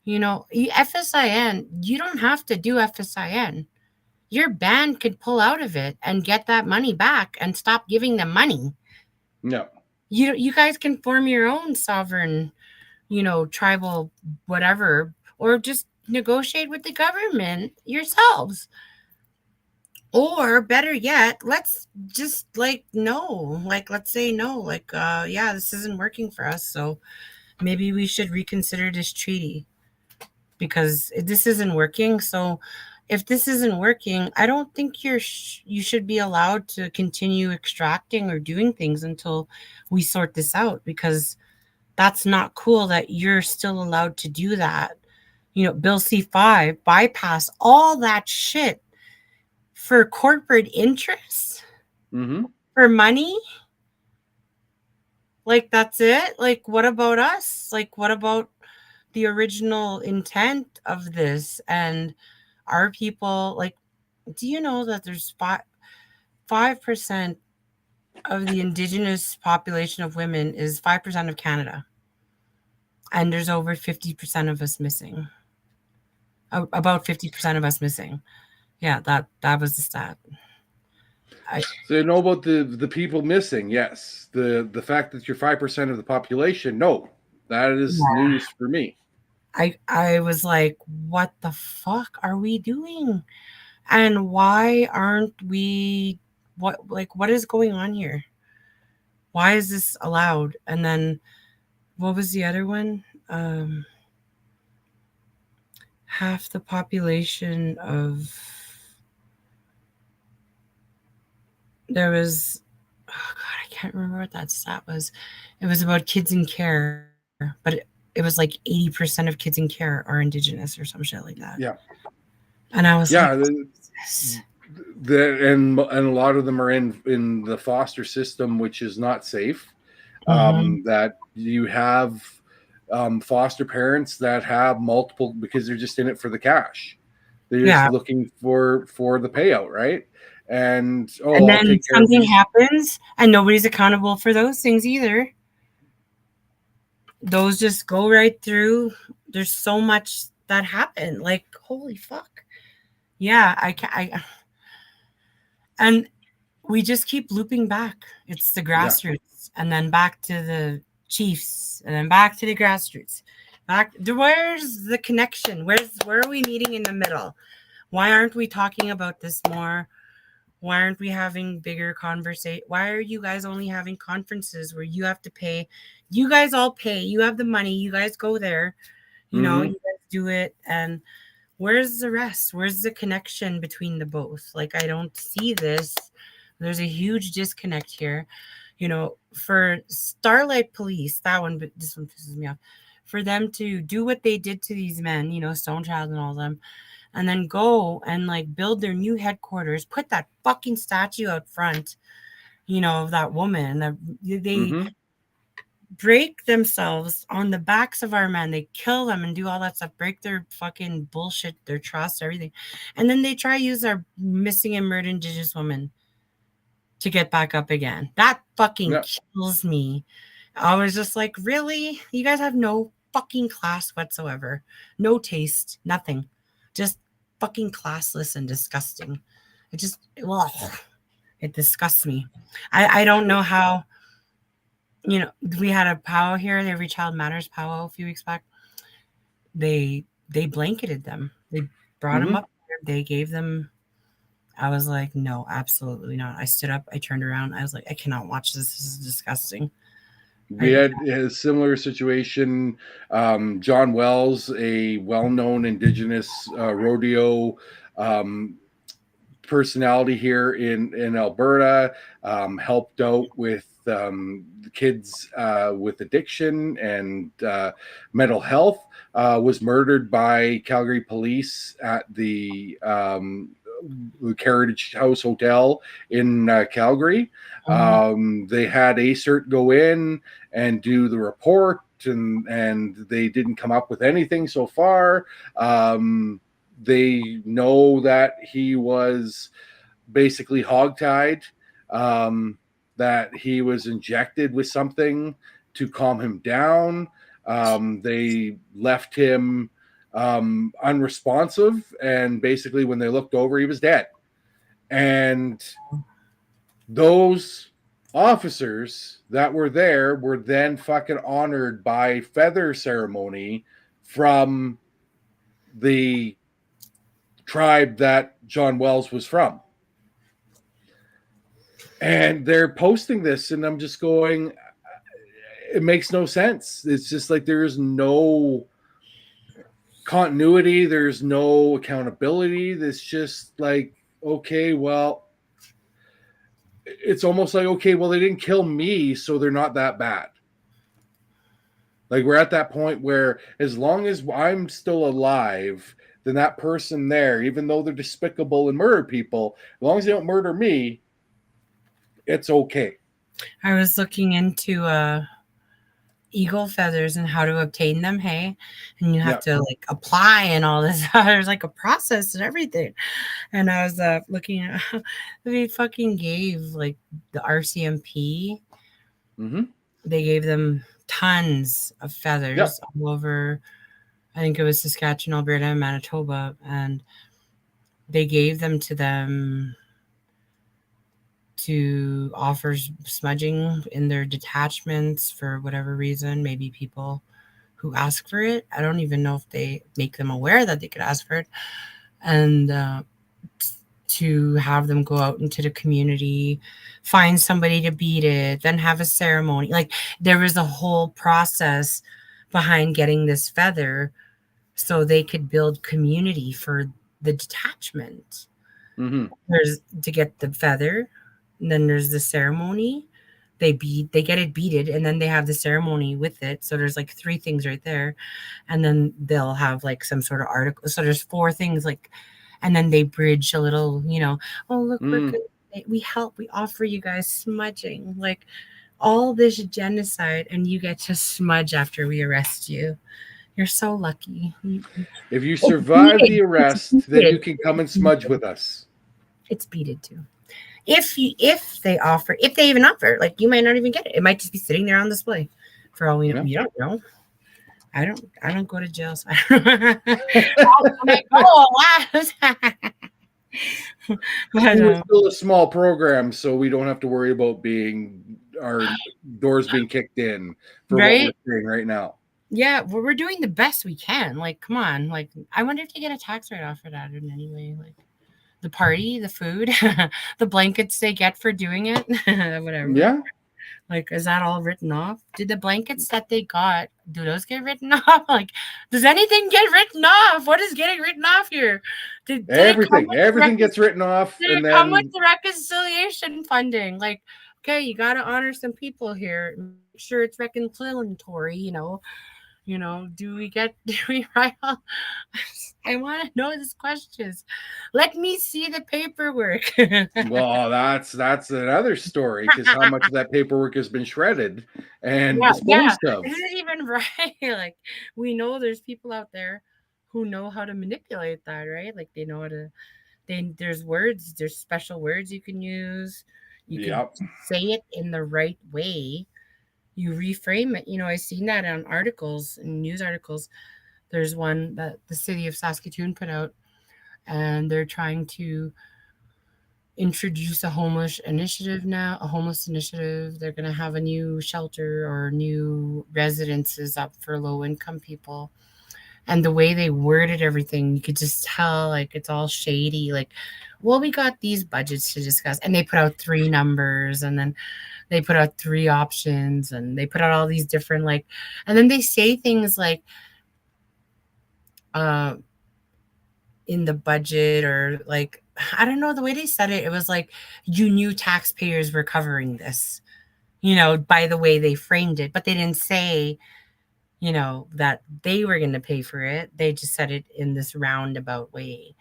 FSIN. You don't have to do FSIN. Your band could pull out of it and get that money back and stop giving them money. No. You guys can form your own sovereign, tribal whatever, or just negotiate with the government yourselves. Or better yet, let's just let's say no, this isn't working for us. So maybe we should reconsider this treaty because this isn't working. So if this isn't working, I don't think you should be allowed to continue extracting or doing things until we sort this out, because that's not cool that you're still allowed to do that. Bill C-5 bypass all that shit for corporate interests, for money. Like, that's it? Like, what about us? Like, what about the original intent of this? And our people, like, do you know that there's 5% of the Indigenous population of women is 5% of Canada? And there's over 50% of us missing. About 50% of us missing. Yeah, that was the stat. So you know about the people missing, yes. The fact that you're 5% of the population, no. That is news for me. I was like, what the fuck are we doing? And why aren't we what is going on here? Why is this allowed? And then what was the other one? Half the population of there was, oh God, I can't remember what that stat was. It was about kids in care, but it was like 80% of kids in care are Indigenous or some shit like that. Yeah. And I was like, and a lot of them are in the foster system, which is not safe. That you have foster parents that have multiple, because they're just in it for the cash. They're just looking for the payout, right? And then something happens and nobody's accountable for those things either. Those just go right through. There's so much that happened. Like, holy fuck. Yeah, and we just keep looping back. It's the grassroots, and then back to the chiefs, and then back to the grassroots. Where's the connection? Where are we meeting in the middle? Why aren't we talking about this more? Why aren't we having bigger conversation? Why are you guys only having conferences where you have to pay? You guys all pay. You have the money. You guys go there. You guys do it. And where's the rest? Where's the connection between the both? Like, I don't see this. There's a huge disconnect here. For Starlight Police, but this one pisses me off. For them to do what they did to these men, Stonechild and all of them, and then go and like build their new headquarters, put that fucking statue out front, of that woman. They break themselves on the backs of our men. They kill them and do all that stuff, break their fucking bullshit, their trust, everything. And then they try to use our missing and murdered Indigenous women to get back up again. That fucking kills me. I was just like, really? You guys have no fucking class whatsoever. No taste, nothing. Just fucking classless and disgusting. It disgusts me. I don't know how, we had a powwow here, the Every Child Matters powwow a few weeks back. They blanketed them. They brought them up there. They gave them, I was like, no, absolutely not. I stood up, I turned around. I was like, I cannot watch this. This is disgusting. We had a similar situation. John Wells, a well-known Indigenous rodeo personality here in Alberta, helped out with the kids with addiction and mental health, was murdered by Calgary police at the Heritage House Hotel in Calgary. They had ACERT go in and do the report, and they didn't come up with anything so far. They know that he was basically hogtied, that he was injected with something to calm him down. They left him unresponsive, and basically when they looked over, he was dead. And those officers that were there were then fucking honored by feather ceremony from the tribe that John Wells was from. And they're posting this, and I'm just going, it makes no sense. It's just like there is no continuity, there's no accountability. It's just like, okay, well, it's almost like, okay, well, they didn't kill me, so they're not that bad. Like, we're at that point where as long as I'm still alive, then that person there, even though they're despicable and murder people, as long as they don't murder me, it's okay. I was looking into eagle feathers and how to obtain them, hey? And you have to like apply and all this. There's like a process and everything. And I was looking at they fucking gave like the RCMP. They gave them tons of feathers all over. I think it was Saskatchewan, Alberta, and Manitoba, and they gave them to them to offer smudging in their detachments for whatever reason. Maybe people who ask for it. I don't even know if they make them aware that they could ask for it. And to have them go out into the community, find somebody to beat it, then have a ceremony. Like, there was a whole process behind getting this feather so they could build community for the detachment. There's to get the feather, and then there's the ceremony. They get it beaded, and then they have the ceremony with it. So there's like 3 things right there. And then they'll have like some sort of article. So there's 4 things, like, and then they bridge a little, oh, look, we're good. We help, we offer you guys smudging, like all this genocide, and you get to smudge after we arrest you. You're so lucky. If you survive the arrest, then you can come and smudge with us. It's beaded too. If they even offer, like, you might not even get it. It might just be sitting there on display for all we know. You don't know. I don't go to jail, so I We're still a small program, so we don't have to worry about our doors being kicked in for what we're doing right now. Yeah, well, we're doing the best we can. Like, come on. Like, I wonder if they get a tax write-off for that in any way. Like, the party, the food, the blankets they get for doing it, whatever. Yeah. Like, is that all written off? Did the blankets that they got, do those get written off? Like, does anything get written off? What is getting written off here? Did everything gets written off. Did it come with the reconciliation funding? Like, okay, you got to honor some people here. Make sure it's reconciliatory, do we write off? I want to know these questions. Let me see the paperwork. Well, that's another story, because how much of that paperwork has been shredded and disposed of. This isn't even right. Like, we know there's people out there who know how to manipulate that, right? Like, they know how to. There's words. There's special words you can use. You can say it in the right way. You reframe it. I've seen that on articles and news articles. There's one that the city of Saskatchewan put out, and they're trying to introduce a homeless initiative now. They're going to have a new shelter or new residences up for low-income people. And the way they worded everything, you could just tell, like, it's all shady. Like, well, we got these budgets to discuss. And they put out 3 numbers, and then they put out 3 options, and they put out all these different, like, and then they say things like, in the budget, or like, I don't know, the way they said it, it was like, you knew taxpayers were covering this, by the way they framed it. But they didn't say, that they were going to pay for it. They just said it in this roundabout way.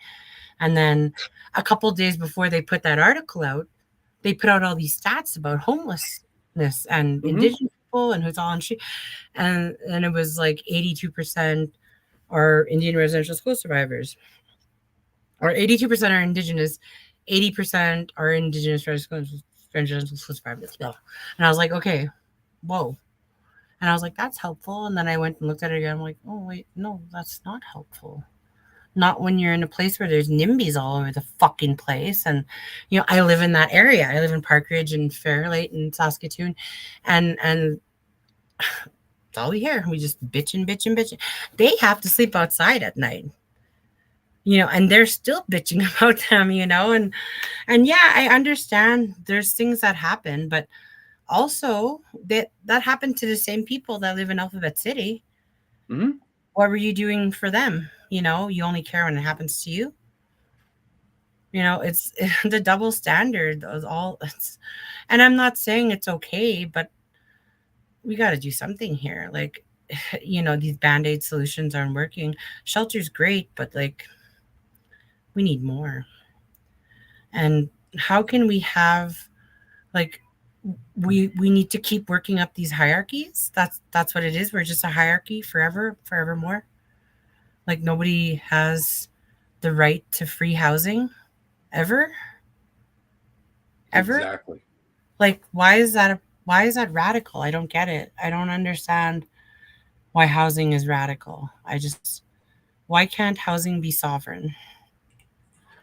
And then a couple of days before they put that article out, they put out all these stats about homelessness and Indigenous people and who's all on street. And it was like 82% are Indian residential school survivors, or 82% are Indigenous, 80% are Indigenous residential school survivors. No. And I was like, okay, whoa. And I was like, that's helpful. And then I went and looked at it again. I'm like, oh, wait, no, that's not helpful. Not when you're in a place where there's NIMBYs all over the fucking place. And, I live in that area. I live in Parkridge and Fairlight and Saskatoon. And that's all we hear. We just bitching. They have to sleep outside at night, and they're still bitching about them, and yeah, I understand there's things that happen, but also that happened to the same people that live in Alphabet City. What were you doing for them? You only care when it happens to you. It's the double standard. And I'm not saying it's okay, but we got to do something here. Like, these band-aid solutions aren't working. Shelter's great, but like we need more. And how can we have like we need to keep working up these hierarchies? That's what it is. We're just a hierarchy forevermore. Like nobody has the right to free housing ever. Exactly. Like why is that radical? I don't get it. I don't understand why housing is radical. Why can't housing be sovereign?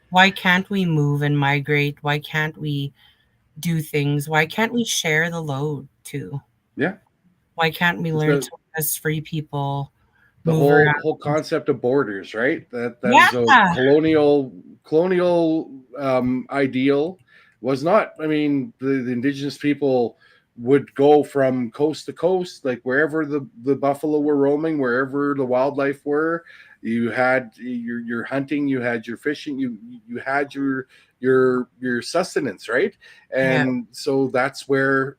Why can't we move and migrate? Why can't we do things? Why can't we share the load too? Yeah. Why can't we learn The to as free people the move around? whole concept of borders, right? That Yeah. was a colonial ideal. Was not. I mean, the Indigenous people would go from coast to coast, like wherever the buffalo were roaming, wherever the wildlife were. You had your hunting, you had your fishing, you had your sustenance, right? Yeah. And so that's where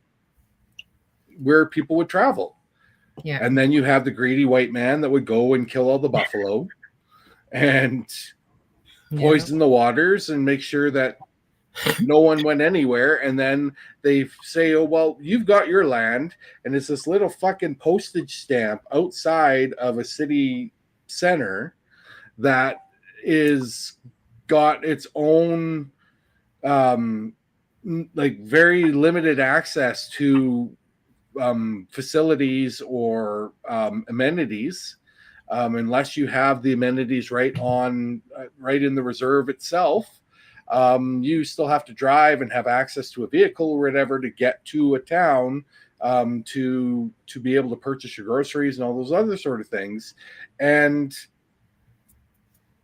people would travel. Yeah. And then you have the greedy white man that would go and kill all the buffalo and poison the waters and make sure that no one went anywhere. And then they say, oh, well, you've got your land. And it's this little fucking postage stamp outside of a city center that is got its own like very limited access to facilities or amenities, unless you have the amenities right in the reserve itself. You still have to drive and have access to a vehicle or whatever to get to a town, to be able to purchase your groceries and all those other sort of things. And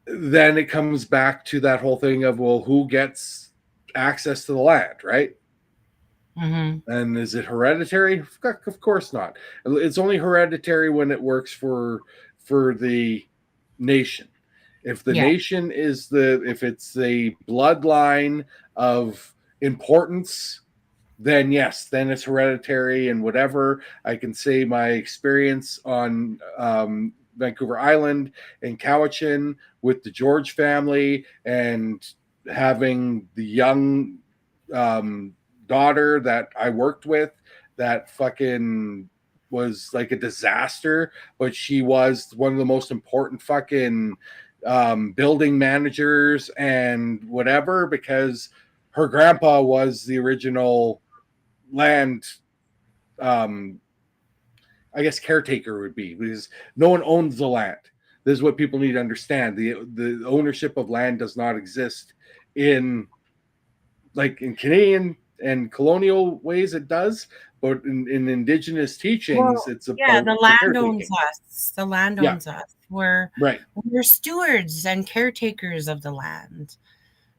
then it comes back to that whole thing of, well, who gets access to the land, right? Mm-hmm. And is it hereditary? Of course not. It's only hereditary when it works for the nation. If the nation is if it's a bloodline of importance, then yes, then it's hereditary and whatever. I can say my experience on Vancouver Island and Cowichan with the George family and having the young daughter that I worked with that fucking was like a disaster, but she was one of the most important fucking building managers and whatever, because her grandpa was the original land I guess caretaker would be, because no one owns the land. This is what people need to understand. The ownership of land does not exist in Canadian and colonial ways. It does, but in Indigenous teachings, it's about the land owns caretaking. us. The land owns us. We're stewards and caretakers of the land.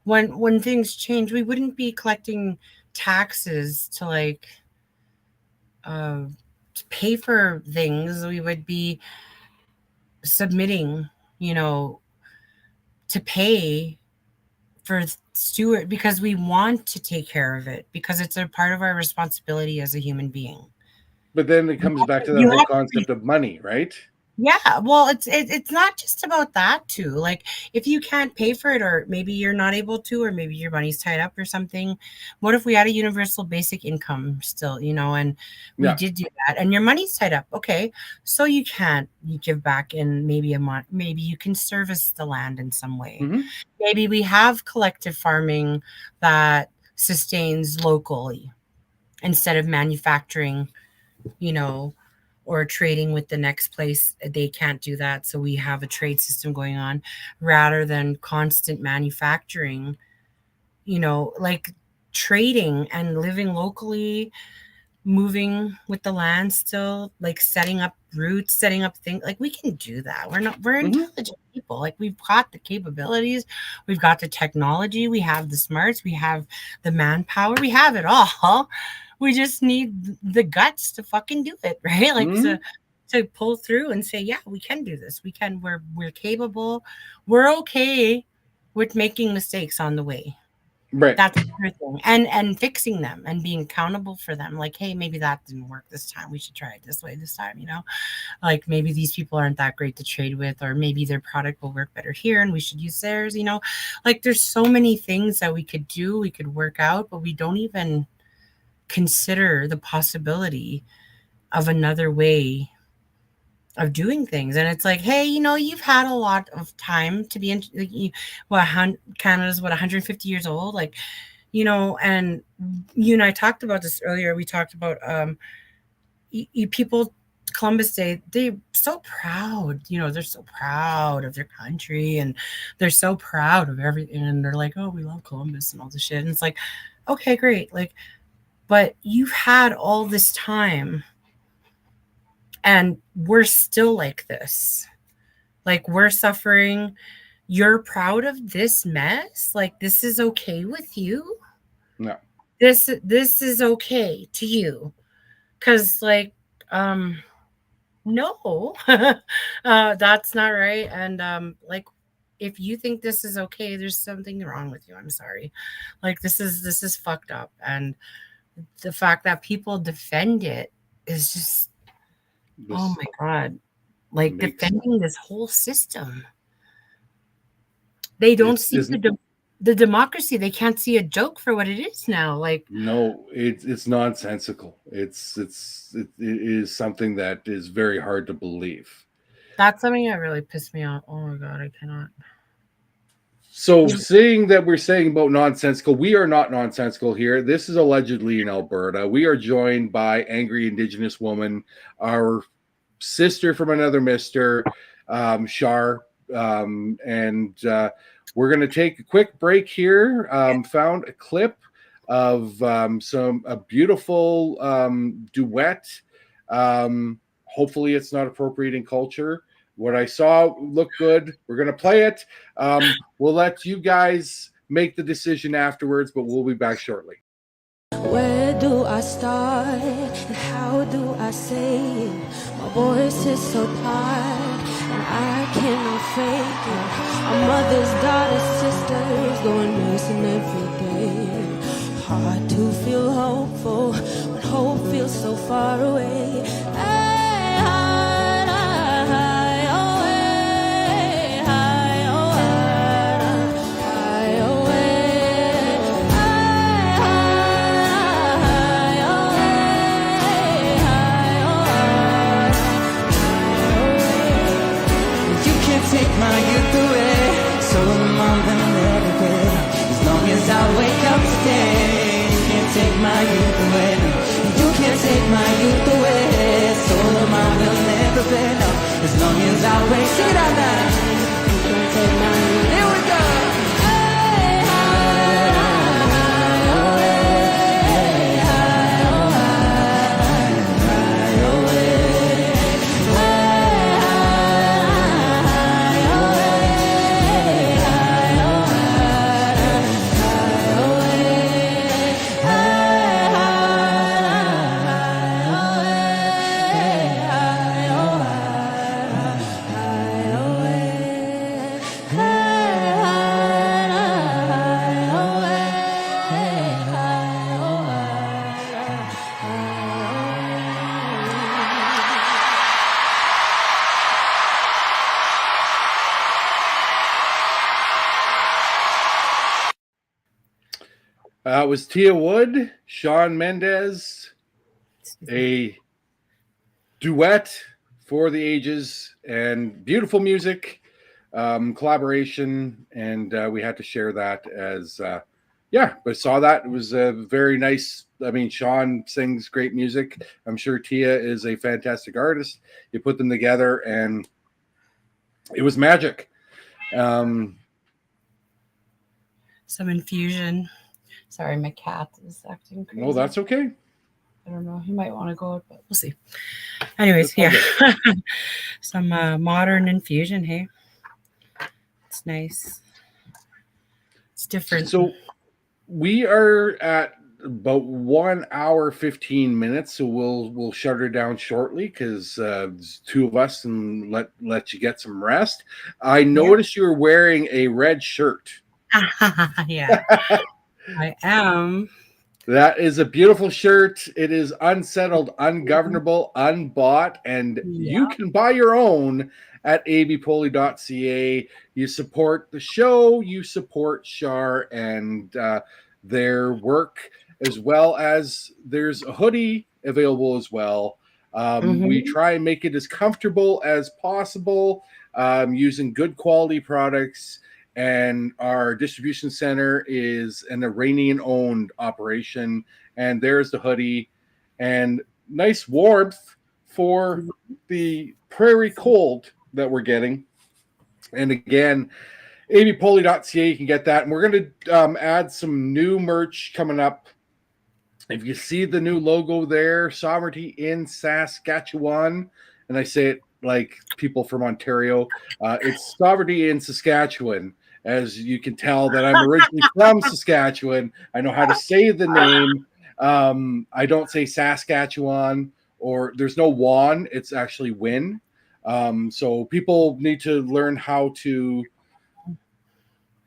When things change, we wouldn't be collecting taxes to to pay for things. We would be submitting, to pay for steward, because we want to take care of it, because it's a part of our responsibility as a human being. But then it comes back to the whole concept of money, right? Yeah, well, it's not just about that too. Like, if you can't pay for it, or maybe you're not able to, or maybe your money's tied up or something, what if we had a universal basic income still, and we did do that, and your money's tied up? Okay, so you give back in maybe a month, maybe you can service the land in some way. Mm-hmm. Maybe we have collective farming that sustains locally instead of manufacturing, or trading with the next place. They can't do that, so we have a trade system going on rather than constant manufacturing, like trading and living locally, moving with the land still, like setting up roots, setting up things. Like, we can do that. We're intelligent people. Like, we've got the capabilities, we've got the technology, we have the smarts, we have the manpower, we have it all. We just need the guts to fucking do it, right? Like, to pull through and say, yeah, we can do this. We can. We're capable. We're okay with making mistakes on the way. Right. That's another thing. And fixing them and being accountable for them. Like, hey, maybe that didn't work this time. We should try it this way this time, you know? Like maybe these people aren't that great to trade with, or maybe their product will work better here and we should use theirs, you know? Like there's so many things that we could do, we could work out, but we don't even consider the possibility of another way of doing things. And it's like, hey, you know, you've had a lot of time to be in, like, Canada's 150 years old, like, you know. And you and I talked about this earlier. We talked about people, Columbus Day, they're so proud, you know, they're so proud of their country and they're so proud of everything, and they're like, oh, we love Columbus and all this shit. And it's like, okay, great, like, but you've had all this time and we're still like this. Like we're suffering. You're proud of this mess? Like this is okay with you? No. This is okay to you? Because like, no, that's not right. And like, if you think this is okay, there's something wrong with you. I'm sorry. Like this is fucked up. And the fact that people defend it is just, oh my God, like defending this whole system. They don't see the democracy. They can't see a joke for what it is now. Like, no, it's nonsensical. It is something that is very hard to believe. That's something that really pissed me off. Oh my God, I cannot. So seeing that we're saying about nonsensical, we are not nonsensical here. This is allegedly in Alberta. We are joined by angry Indigenous woman, our sister from another mister, Shar. And we're going to take a quick break here. Found a clip of a beautiful duet. Hopefully it's not appropriating culture. What I saw looked good. We're going to play it. We'll let you guys make the decision afterwards, but we'll be back shortly. Where do I start and how do I say it? My voice is so tired and I cannot fake it. Our mothers, daughters, sisters going nursing every day. Hard to feel hopeful when hope feels so far away. Take my youth away, so mom will never quit. As long as I wake up today, you can't take my youth away. You can't take my youth away, so mom will never quit. No, as long as I wake, sing it out now. You can't take my youth. Here we go. It was Tia Wood, Shawn Mendes, a duet for the ages, and beautiful music, collaboration, and we had to share that as, but saw that. It was a very nice. I mean, Shawn sings great music. I'm sure Tia is a fantastic artist. You put them together, and it was magic. Some infusion. Sorry, my cat is acting crazy. No, that's okay. I don't know. He might want to go, but we'll see. Anyways, yeah. Some modern infusion, hey? It's nice. It's different. So we are at about 1 hour, 15 minutes. So we'll shut her down shortly because there's two of us and let you get some rest. I noticed you were wearing a red shirt. Yeah. I am. That is a beautiful shirt. It is unsettled, ungovernable, unbought, and you can buy your own at abpoly.ca. You support the show, you support Shar and their work, as well as there's a hoodie available as well. We try and make it as comfortable as possible using good quality products. And our distribution center is an Iranian-owned operation. And there's the hoodie and nice warmth for the prairie cold that we're getting. And again, abpoly.ca, you can get that. And we're going to add some new merch coming up. If you see the new logo there, Sovereignty in Saskatchewan, and I say it like people from Ontario, it's Sovereignty in Saskatchewan. As you can tell that I'm originally from Saskatchewan. I know how to say the name. I don't say Saskatchewan, or there's no Wan. It's actually Win. So people need to learn how to.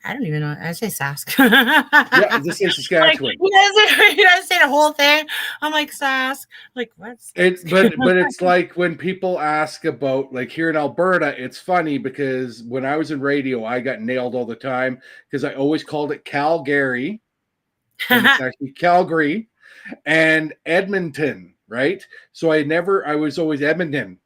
I don't even know. I say Sask. Yeah, just say Saskatchewan. Like, you guys say the whole thing. I'm like Sask. Like what? But it's like when people ask about, like here in Alberta, it's funny because when I was in radio, I got nailed all the time because I always called it Calgary, and it's actually Calgary, and Edmonton, right? So I was always Edmonton,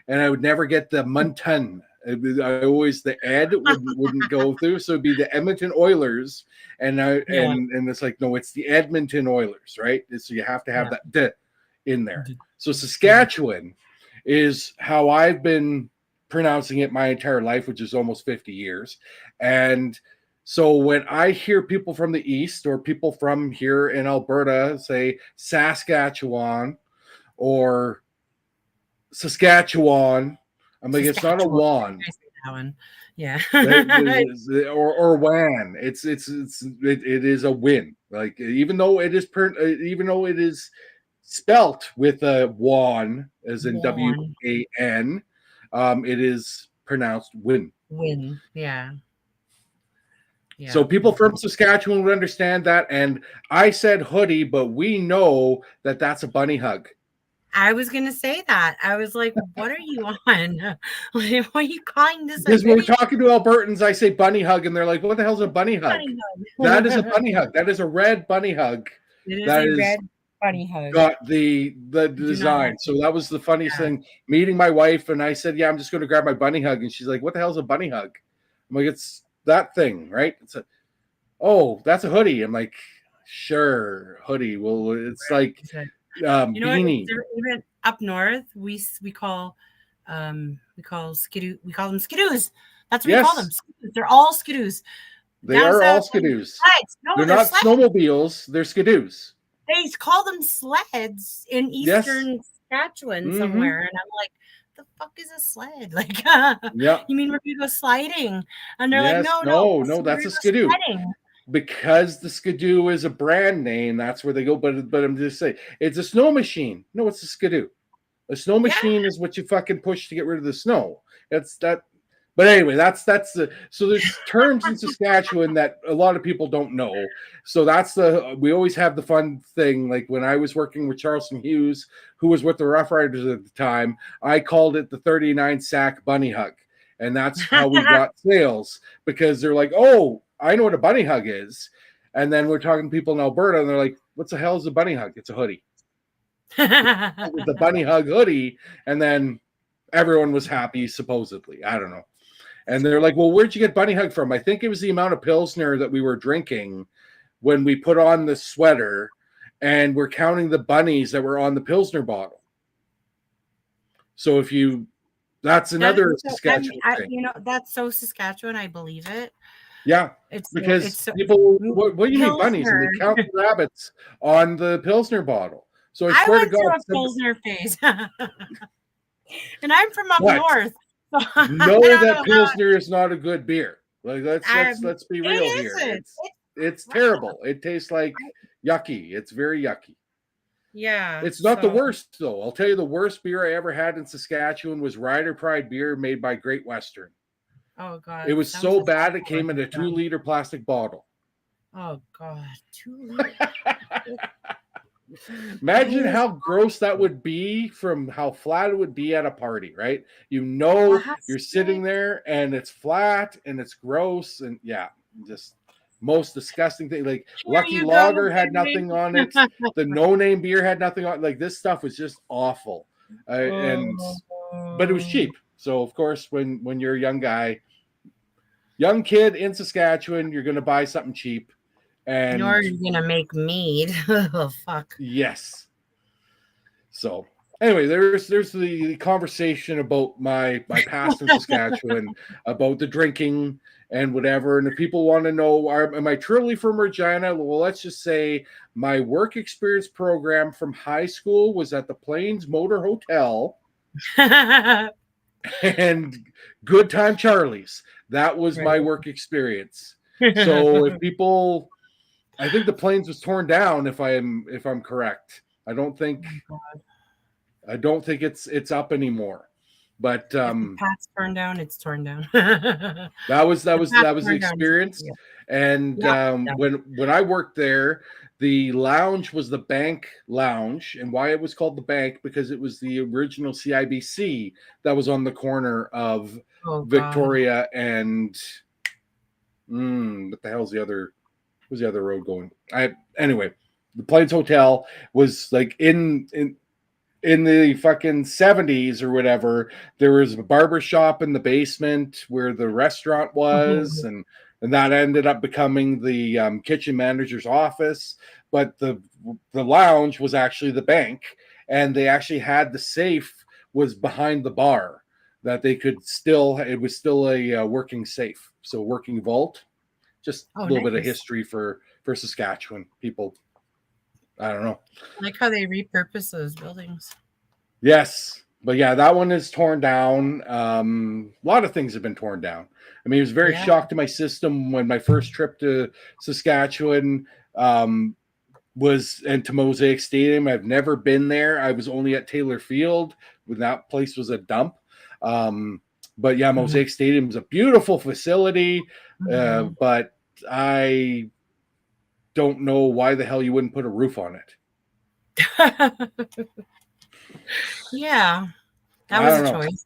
and I would never get the Moncton. I always the Ed wouldn't go through, so it'd be the Edmonton Oilers, and it's like no, it's the Edmonton Oilers, right? So you have to have that D in there. So Saskatchewan is how I've been pronouncing it my entire life, which is almost 50 years. And so when I hear people from the East or people from here in Alberta say Saskatchewan or Saskatchewan, I'm like, it's not a Wan. That one. Yeah. or Wan. It is a win. Like even though it is spelt with a Wan as in W-A-N, it is pronounced win. Win. Yeah. Yeah. So people from Saskatchewan would understand that. And I said hoodie, but we know that that's a bunny hug. I was gonna say that. I was like, "What are you on? Like, why are you calling this?" Because when we're talking to Albertans, I say bunny hug, and they're like, "What the hell's a bunny hug?" That is a bunny hug. That is a red bunny hug. It is red bunny hug. Got the design. So that was the funniest thing. Meeting my wife, and I said, "Yeah, I'm just going to grab my bunny hug," and she's like, "What the hell's a bunny hug?" I'm like, "It's that thing, right?" It's that's a hoodie. I'm like, "Sure, hoodie." Well, it's like. Beanie. Even up north, we call skidoo. We call them skidoos. That's what we call them. Skidoos. They're all skidoos. They are all skidoos. No, they're not snowmobiles. They're skidoos. They call them sleds in eastern Saskatchewan somewhere, and I'm like, the fuck is a sled? Like, you mean where you go sliding? And they're like, no, that's a skidoo. Sledding. Because the skidoo is a brand name, that's where they go. But I'm just saying, it's a snow machine. No, it's a skidoo. A snow machine is what you fucking push to get rid of the snow. That's that. But anyway, that's the. So there's terms in Saskatchewan that a lot of people don't know. So we always have the fun thing. Like when I was working with Charleston Hughes, who was with the Rough Riders at the time, I called it the 39 sack bunny hug, and that's how we got sales because they're like, oh. I know what a bunny hug is. And then we're talking to people in Alberta, and they're like, what the hell is a bunny hug? It's a hoodie. The bunny hug hoodie. And then everyone was happy, supposedly. I don't know. And they're like, well, where'd you get bunny hug from? I think it was the amount of Pilsner that we were drinking when we put on the sweater, and we're counting the bunnies that were on the Pilsner bottle. So that's another Saskatchewan thing. That's so Saskatchewan. I believe it. Yeah, because people, what do you mean bunnies? And they count the rabbits on the Pilsner bottle. So I swear to God, a Pilsner phase, and I'm from up north. So know that Pilsner is not a good beer. Like let's be real here. It's terrible. It tastes like yucky. It's very yucky. Yeah, it's not the worst though. I'll tell you, the worst beer I ever had in Saskatchewan was Rider Pride beer made by Great Western. Oh God! It was so bad it came in a 2-liter plastic bottle. Oh God, 2 liters. Imagine how gross that would be from how flat it would be at a party, right? You're sitting Plastic. there and it's flat and it's gross and yeah, just most disgusting thing. Like Here Lucky you go, Lager had baby. nothing on it. The No Name beer had nothing on. Like this stuff was just awful, and but it was cheap. So of course, when you're a young kid in Saskatchewan, you're going to buy something cheap. And You're gonna make mead. Oh fuck. yes. So anyway, there's the conversation about my past in Saskatchewan, about the drinking and whatever. And if people want to know, am I truly from Regina? Well, let's just say my work experience program from high school was at the Plains Motor Hotel and Good Time Charlie's. That was my work experience. So if people, I think the Plains was torn down. If I'm correct, I don't think it's up anymore. But if the pat's torn down, it's torn down. that was the experience. Yeah. And when I worked there, the lounge was the bank lounge. And why it was called the bank, because it was the original CIBC that was on the corner of Victoria and what the hell's the other? Where's the other road going? Anyway, the Plains Hotel was like in the fucking 70s or whatever. There was a barber shop in the basement where the restaurant was, and that ended up becoming the kitchen manager's office. But the lounge was actually the bank, and they actually had the safe was behind the bar that they could still. It was still a working safe, so working vault. Just a little bit of history for Saskatchewan people. I don't know. I like how they repurpose those buildings. Yes. But yeah, that one is torn down. A lot of things have been torn down. I mean, it was very shocked to my system when my first trip to Saskatchewan was into Mosaic Stadium. I've never been there. I was only at Taylor Field when that place was a dump. But yeah, Mosaic Stadium is a beautiful facility. But I don't know why the hell you wouldn't put a roof on it. Yeah, that was a choice.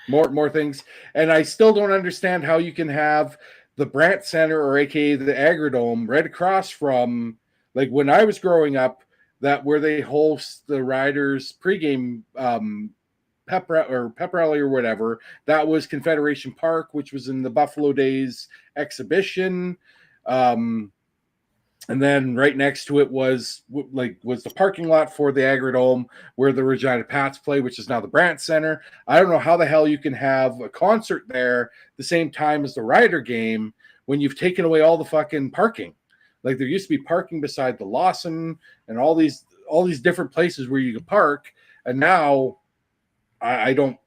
More things. And I still don't understand how you can have the Brandt Center, or aka the Agrodome, right across from, like when I was growing up, that where they host the riders pregame pep rally or whatever. That was Confederation Park, which was in the Buffalo Days exhibition. And then right next to it was the parking lot for the Agrodome where the Regina Pats play, which is now the Brandt Center. I don't know how the hell you can have a concert there the same time as the Rider game when you've taken away all the fucking parking. Like there used to be parking beside the Lawson and all these different places where you could park, and now I don't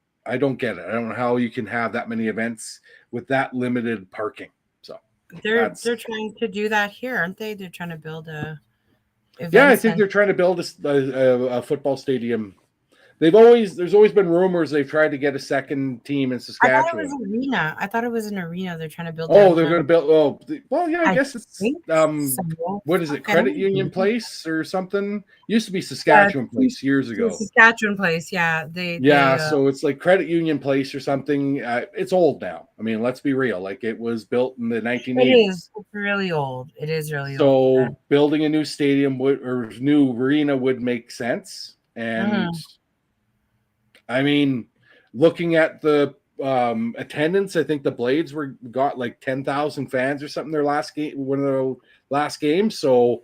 get it. I don't know how you can have that many events with that limited parking. So they're trying to do that here, aren't they? They're trying to build a I think they're trying to build a football stadium. There's always been rumors they've tried to get a second team in Saskatchewan. I thought it was an arena. I thought it was an arena. They're trying to build. Oh, they're going to build. I guess it's what is it? Credit Union Place or something? Used to be Saskatchewan Place years ago. Saskatchewan Place, yeah. So it's like Credit Union Place or something. It's old now. I mean, let's be real. Like it was built in the 1980s. It is. It's really old. It is really old. So building a new stadium or new arena would make sense. And I mean, looking at the attendance, I think the Blades got like 10,000 fans or something their last game, one of the last games. So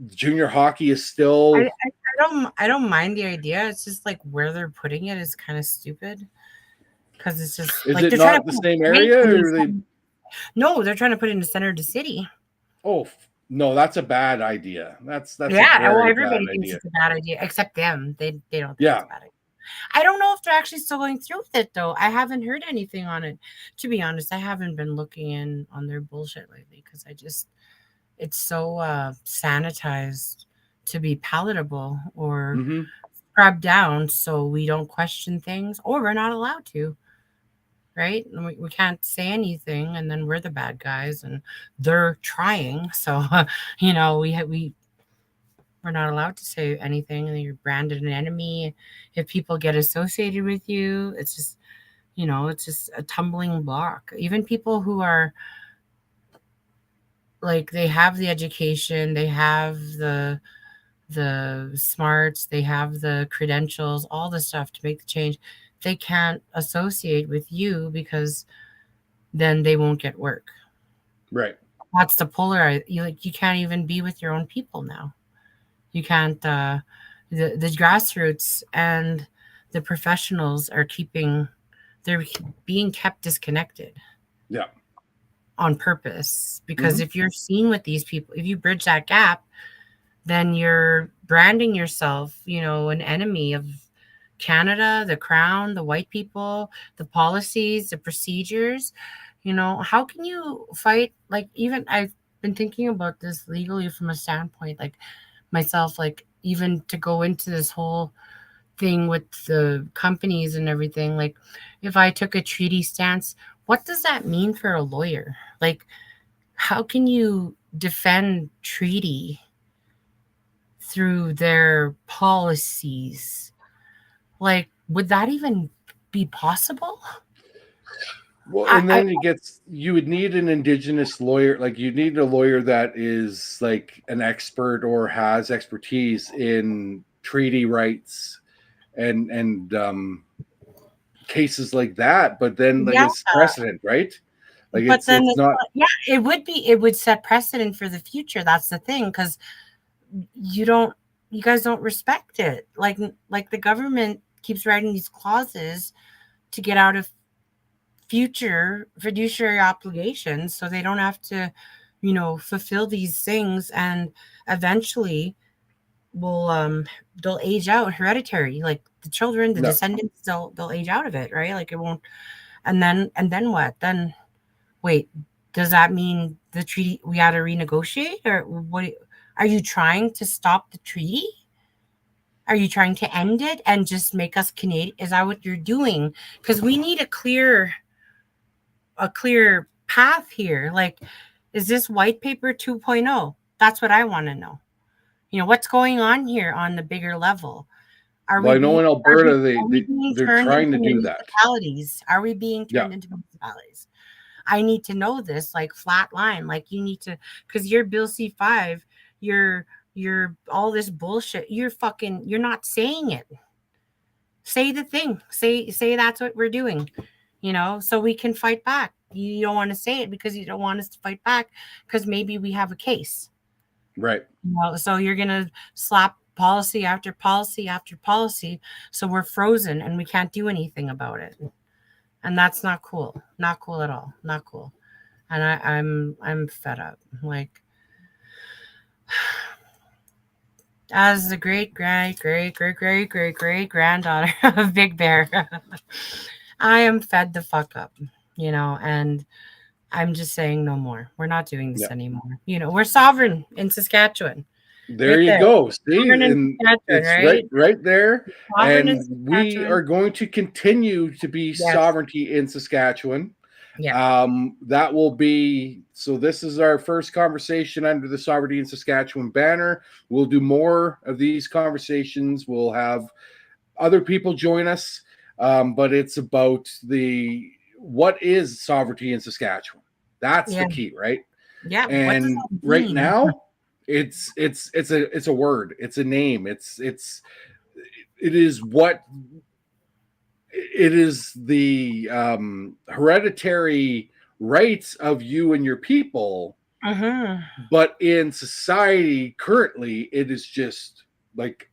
junior hockey is still. I don't mind the idea. It's just like where they're putting it is kind of stupid because it's just. Is it not the same area? Or No, they're trying to put it in the center of the city. Oh no, that's a bad idea. That's everybody thinks it's a bad idea except them. They don't think it's a bad idea. I don't know if they're actually still going through with it, though. I haven't heard anything on it. To be honest, I haven't been looking on their bullshit lately because it's so sanitized to be palatable or scrubbed down so we don't question things or we're not allowed to. right? And we can't say anything, and then we're the bad guys, and they're trying. So, we're not allowed to say anything, and you're branded an enemy. If people get associated with you, it's just, it's just a tumbling block. Even people who are like, they have the education, they have the smarts, they have the credentials, all the stuff to make the change, they can't associate with you because then they won't get work. Right. That's the polar. You can't even be with your own people now. You can't. The grassroots and the professionals are they're being kept disconnected. Yeah. On purpose, because if you're seen with these people, if you bridge that gap, then you're branding yourself, an enemy of Canada, the crown, the white people, the policies, the procedures. How can you fight? Like, even I've been thinking about this legally from a standpoint, like myself, like even to go into this whole thing with the companies and everything, like if I took a treaty stance, what does that mean for a lawyer? Like, how can you defend treaty through their policies? Like, would that even be possible? Well, and then you would need an Indigenous lawyer. Like, you need a lawyer that is like an expert or has expertise in treaty rights and cases like that. But then, like, it's precedent, right? Like, but then it's not. Yeah, it would set precedent for the future. That's the thing, because you guys don't respect it. Like the government keeps writing these clauses to get out of future fiduciary obligations, so they don't have to, fulfill these things, and eventually they'll age out hereditary, like the children, the descendants, they'll age out of it, right? Like, it won't. And then what? Then wait, does that mean the treaty, we got to renegotiate, or what? Are you trying to stop the treaty? Are you trying to end it and just make us Canadian? Is that what you're doing? Because we need a clear path here. Like, is this white paper 2.0? That's what I want to know. What's going on here on the bigger level? I know in Alberta they're trying to do that. Are we being turned into municipalities? I need to know this, like, flat line. Like, you need to, because you're Bill C5, you're all this bullshit. You're not saying it. Say the thing. Say that's what we're doing, so we can fight back. You don't want to say it because you don't want us to fight back, because maybe we have a case. Right. So you're going to slap policy after policy after policy. So we're frozen and we can't do anything about it. And that's not cool. Not cool at all. Not cool. And I'm fed up. Like, as the great granddaughter of Big Bear, I am fed the fuck up, and I'm just saying no more. We're not doing this anymore. We're sovereign in Saskatchewan. There you go. See, and it's right there. And we are going to continue to be sovereignty in Saskatchewan. Yeah. That will be, so this is our first conversation under the Sovereignty in Saskatchewan banner. We'll do more of these conversations. We'll have other people join us. But it's about what is sovereignty in Saskatchewan? That's the key, right? Yeah. And right now, it's a word. It's a name. It is the hereditary rights of you and your people. But in society currently, it is just like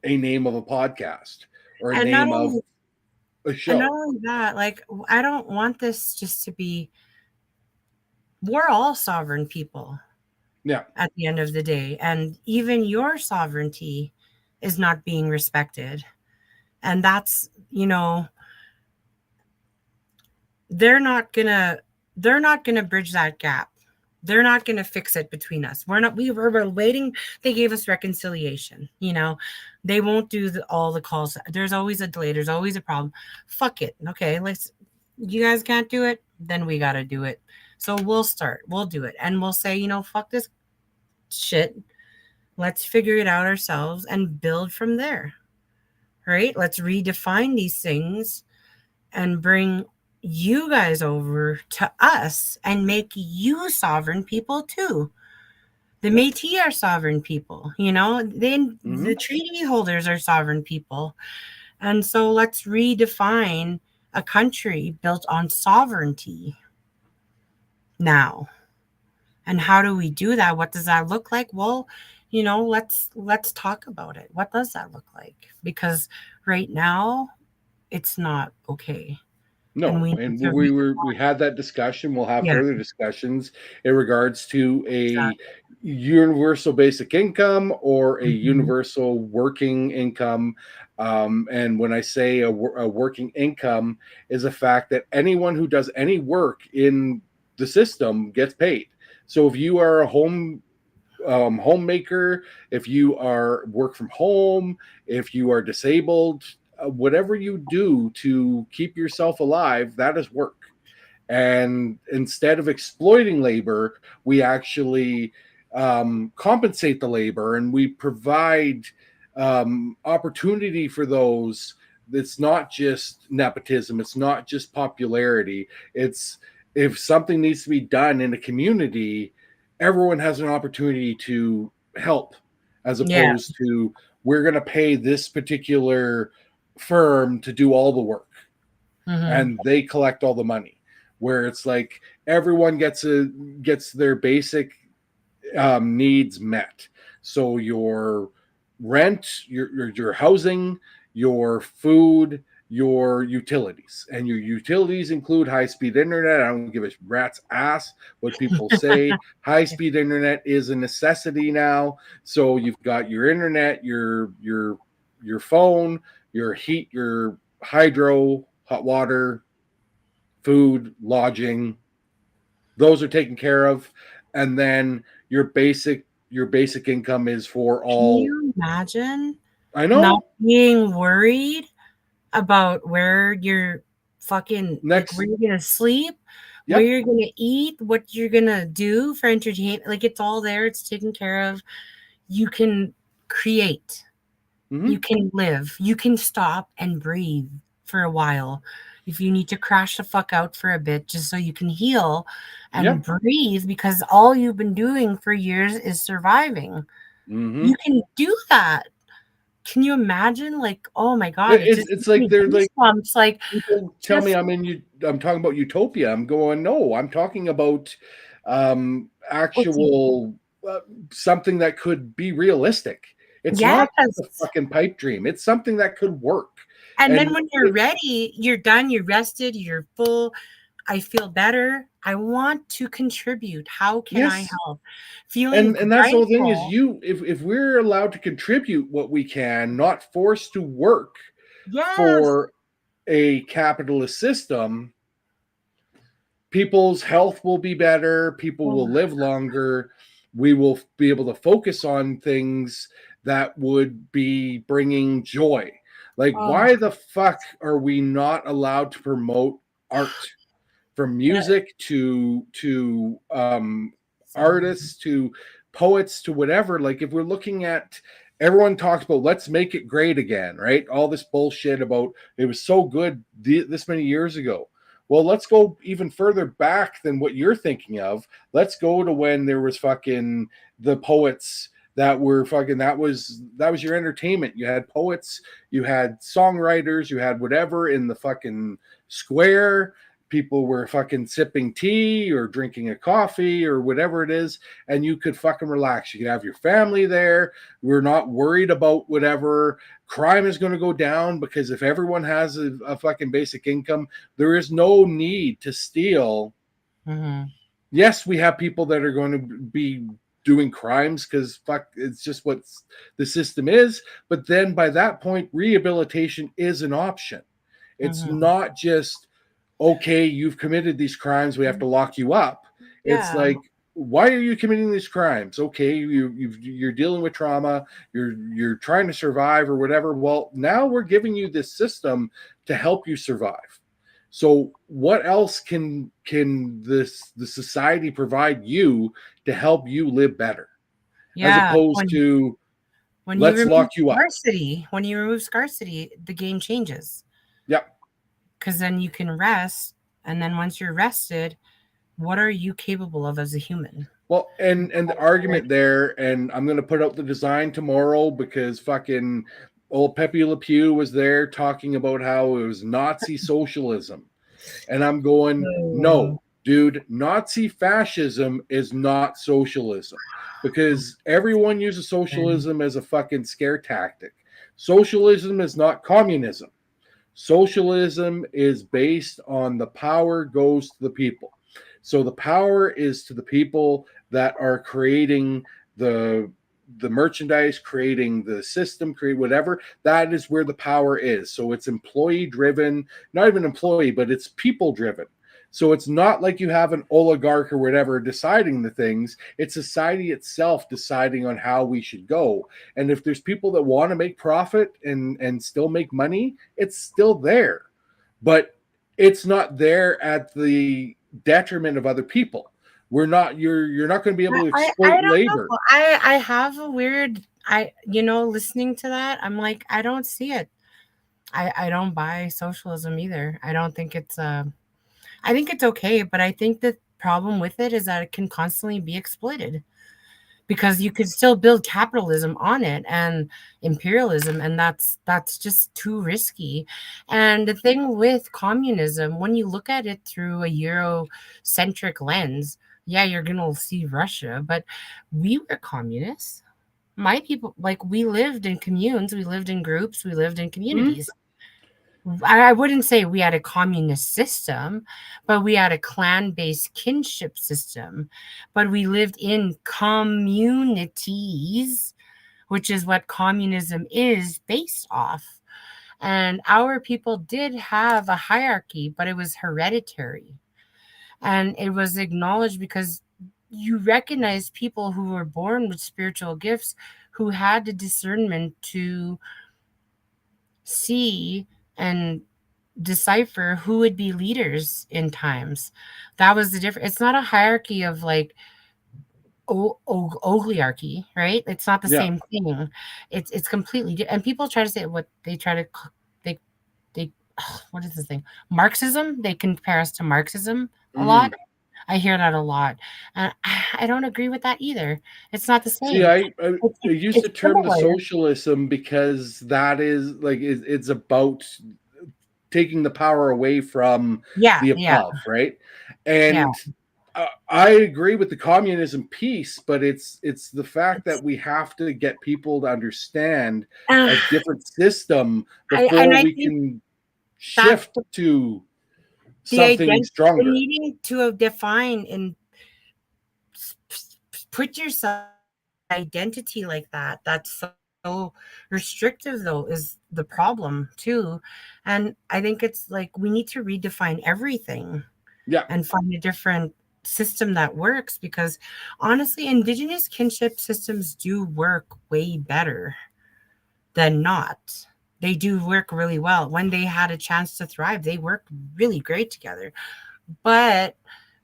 a name of a podcast or a name of a show. And not only that, like, I don't want this just to be, we're all sovereign people. Yeah. At the end of the day. And even your sovereignty is not being respected. And that's, they're not gonna bridge that gap. They're not gonna fix it between us. We were waiting. They gave us reconciliation. They won't do all the calls. There's always a delay. There's always a problem. Fuck it. Okay, You guys can't do it, then we got to do it. So we'll start. We'll do it. And we'll say, fuck this shit. Let's figure it out ourselves and build from there. Right? Let's redefine these things and bring you guys over to us and make you sovereign people too. The Métis are sovereign people, the treaty holders are sovereign people. And so let's redefine a country built on sovereignty now. And how do we do that? What does that look like? Well, let's talk about it. What does that look like? Because right now it's not okay. No, and we had that discussion. We'll have further discussions in regards to a universal basic income or a universal working income. And when I say a working income, is a fact that anyone who does any work in the system gets paid. So if you are a homemaker, if you are work from home, if you are disabled, whatever you do to keep yourself alive, that is work. And instead of exploiting labor, we actually compensate the labor, and we provide opportunity for those. It's not just nepotism. It's not just popularity. It's if something needs to be done in a community, everyone has an opportunity to help, as opposed to we're going to pay this particular firm to do all the work and they collect all the money, where it's like everyone gets their basic needs met. So your rent, your housing, your food, your utilities, and your utilities include high-speed internet. I don't give a rat's ass what people say. High-speed internet is a necessity now. So you've got your internet, your phone, your heat, your hydro, hot water, food, lodging. Those are taken care of, and then your basic income is for all. Can you imagine? I know. Not being worried about where you're fucking next, where you're gonna sleep, where you're gonna eat, what you're gonna do for entertainment. Like, it's all there. It's taken care of. You can create. You can live. You can stop and breathe for a while. If you need to crash the fuck out for a bit just so you can heal and breathe, because all you've been doing for years is surviving. You can do that. Can you imagine? Like, oh my God. It's like they're like, people tell me I'm talking about utopia. I'm going, no, I'm talking about actual something that could be realistic. It's not just a fucking pipe dream. It's something that could work. And then when you're ready, you're done, you're rested, you're full. I feel better. I want to contribute. How can I help? Feeling and that's the whole thing is if we're allowed to contribute what we can, not forced to work for a capitalist system, people's health will be better. People will live longer. We will be able to focus on things that would be bringing joy. Like, why the fuck are we not allowed to promote art? From music to artists to poets to whatever. Like, if we're looking at, everyone talks about let's make it great again, right? All this bullshit about it was so good this many years ago. Well, let's go even further back than what you're thinking of. Let's go to when there was fucking the poets that were fucking, that was your entertainment. You had poets, you had songwriters, you had whatever in the fucking square. People were fucking sipping tea or drinking a coffee or whatever it is, and you could fucking relax. You could have your family there. We're not worried about whatever. Crime is going to go down because if everyone has a fucking basic income, there is no need to steal. Yes, we have people that are going to be doing crimes because fuck, it's just what the system is. But then by that point, rehabilitation is an option. It's not just, okay, you've committed these crimes, we have to lock you up. It's like, why are you committing these crimes? Okay, you're dealing with trauma, you're trying to survive or whatever. Well, now we're giving you this system to help you survive. So what else can the society provide you to help you live better, as Yeah. opposed to When you let's remove lock you up? scarcity, the game changes. Yep. Because then you can rest, and then once you're rested, what are you capable of as a human? Well, and the argument there, and I'm going to put out the design tomorrow because fucking old Pepe Le Pew was there talking about how it was Nazi socialism. And I'm going, no, dude, Nazi fascism is not socialism, because everyone uses socialism as a fucking scare tactic. Socialism is not communism. Socialism is based on the power goes to the people. So the power is to the people that are creating the merchandise, creating the system, create whatever. That is where the power is. So it's employee driven, not even employee, but it's people driven. So it's not like you have an oligarch or whatever deciding the things. It's society itself deciding on how we should go. And if there's people that want to make profit and still make money, it's still there. But it's not there at the detriment of other people. You're not going to be able to exploit I don't labor. know. I have a weird, listening to that, I'm like, I don't see it. I don't buy socialism either. I don't think it's I think it's okay, but I think the problem with it is that it can constantly be exploited, because you could still build capitalism on it and imperialism, and that's just too risky. And the thing with communism, when you look at it through a Eurocentric lens, yeah, you're gonna see Russia, but we were communists. My people, like, we lived in communes, we lived in groups, we lived in communities. I wouldn't say we had a communist system, but we had a clan-based kinship system. But we lived in communities, which is what communism is based off. And our people did have a hierarchy, but it was hereditary. And it was acknowledged because you recognize people who were born with spiritual gifts, who had the discernment to see and decipher who would be leaders in times. That was the difference. It's not a hierarchy of like oligarchy, right? It's not the same thing. It's completely and people try to say what they try to they what is this thing? Marxism. They compare us to Marxism a lot. I hear that a lot, and I don't agree with that either. It's not the same. See, I use the term the socialism because that is like it's about taking the power away from the above, right? And I agree with the communism piece, but it's the fact that we have to get people to understand a different system before we can shift to something stronger. Needing to define and put yourself identity like that, that's so restrictive, though, is the problem too. And I think it's like we need to redefine everything and find a different system that works, because honestly, Indigenous kinship systems do work way better than not. They do work really well. When they had a chance to thrive, they worked really great together. But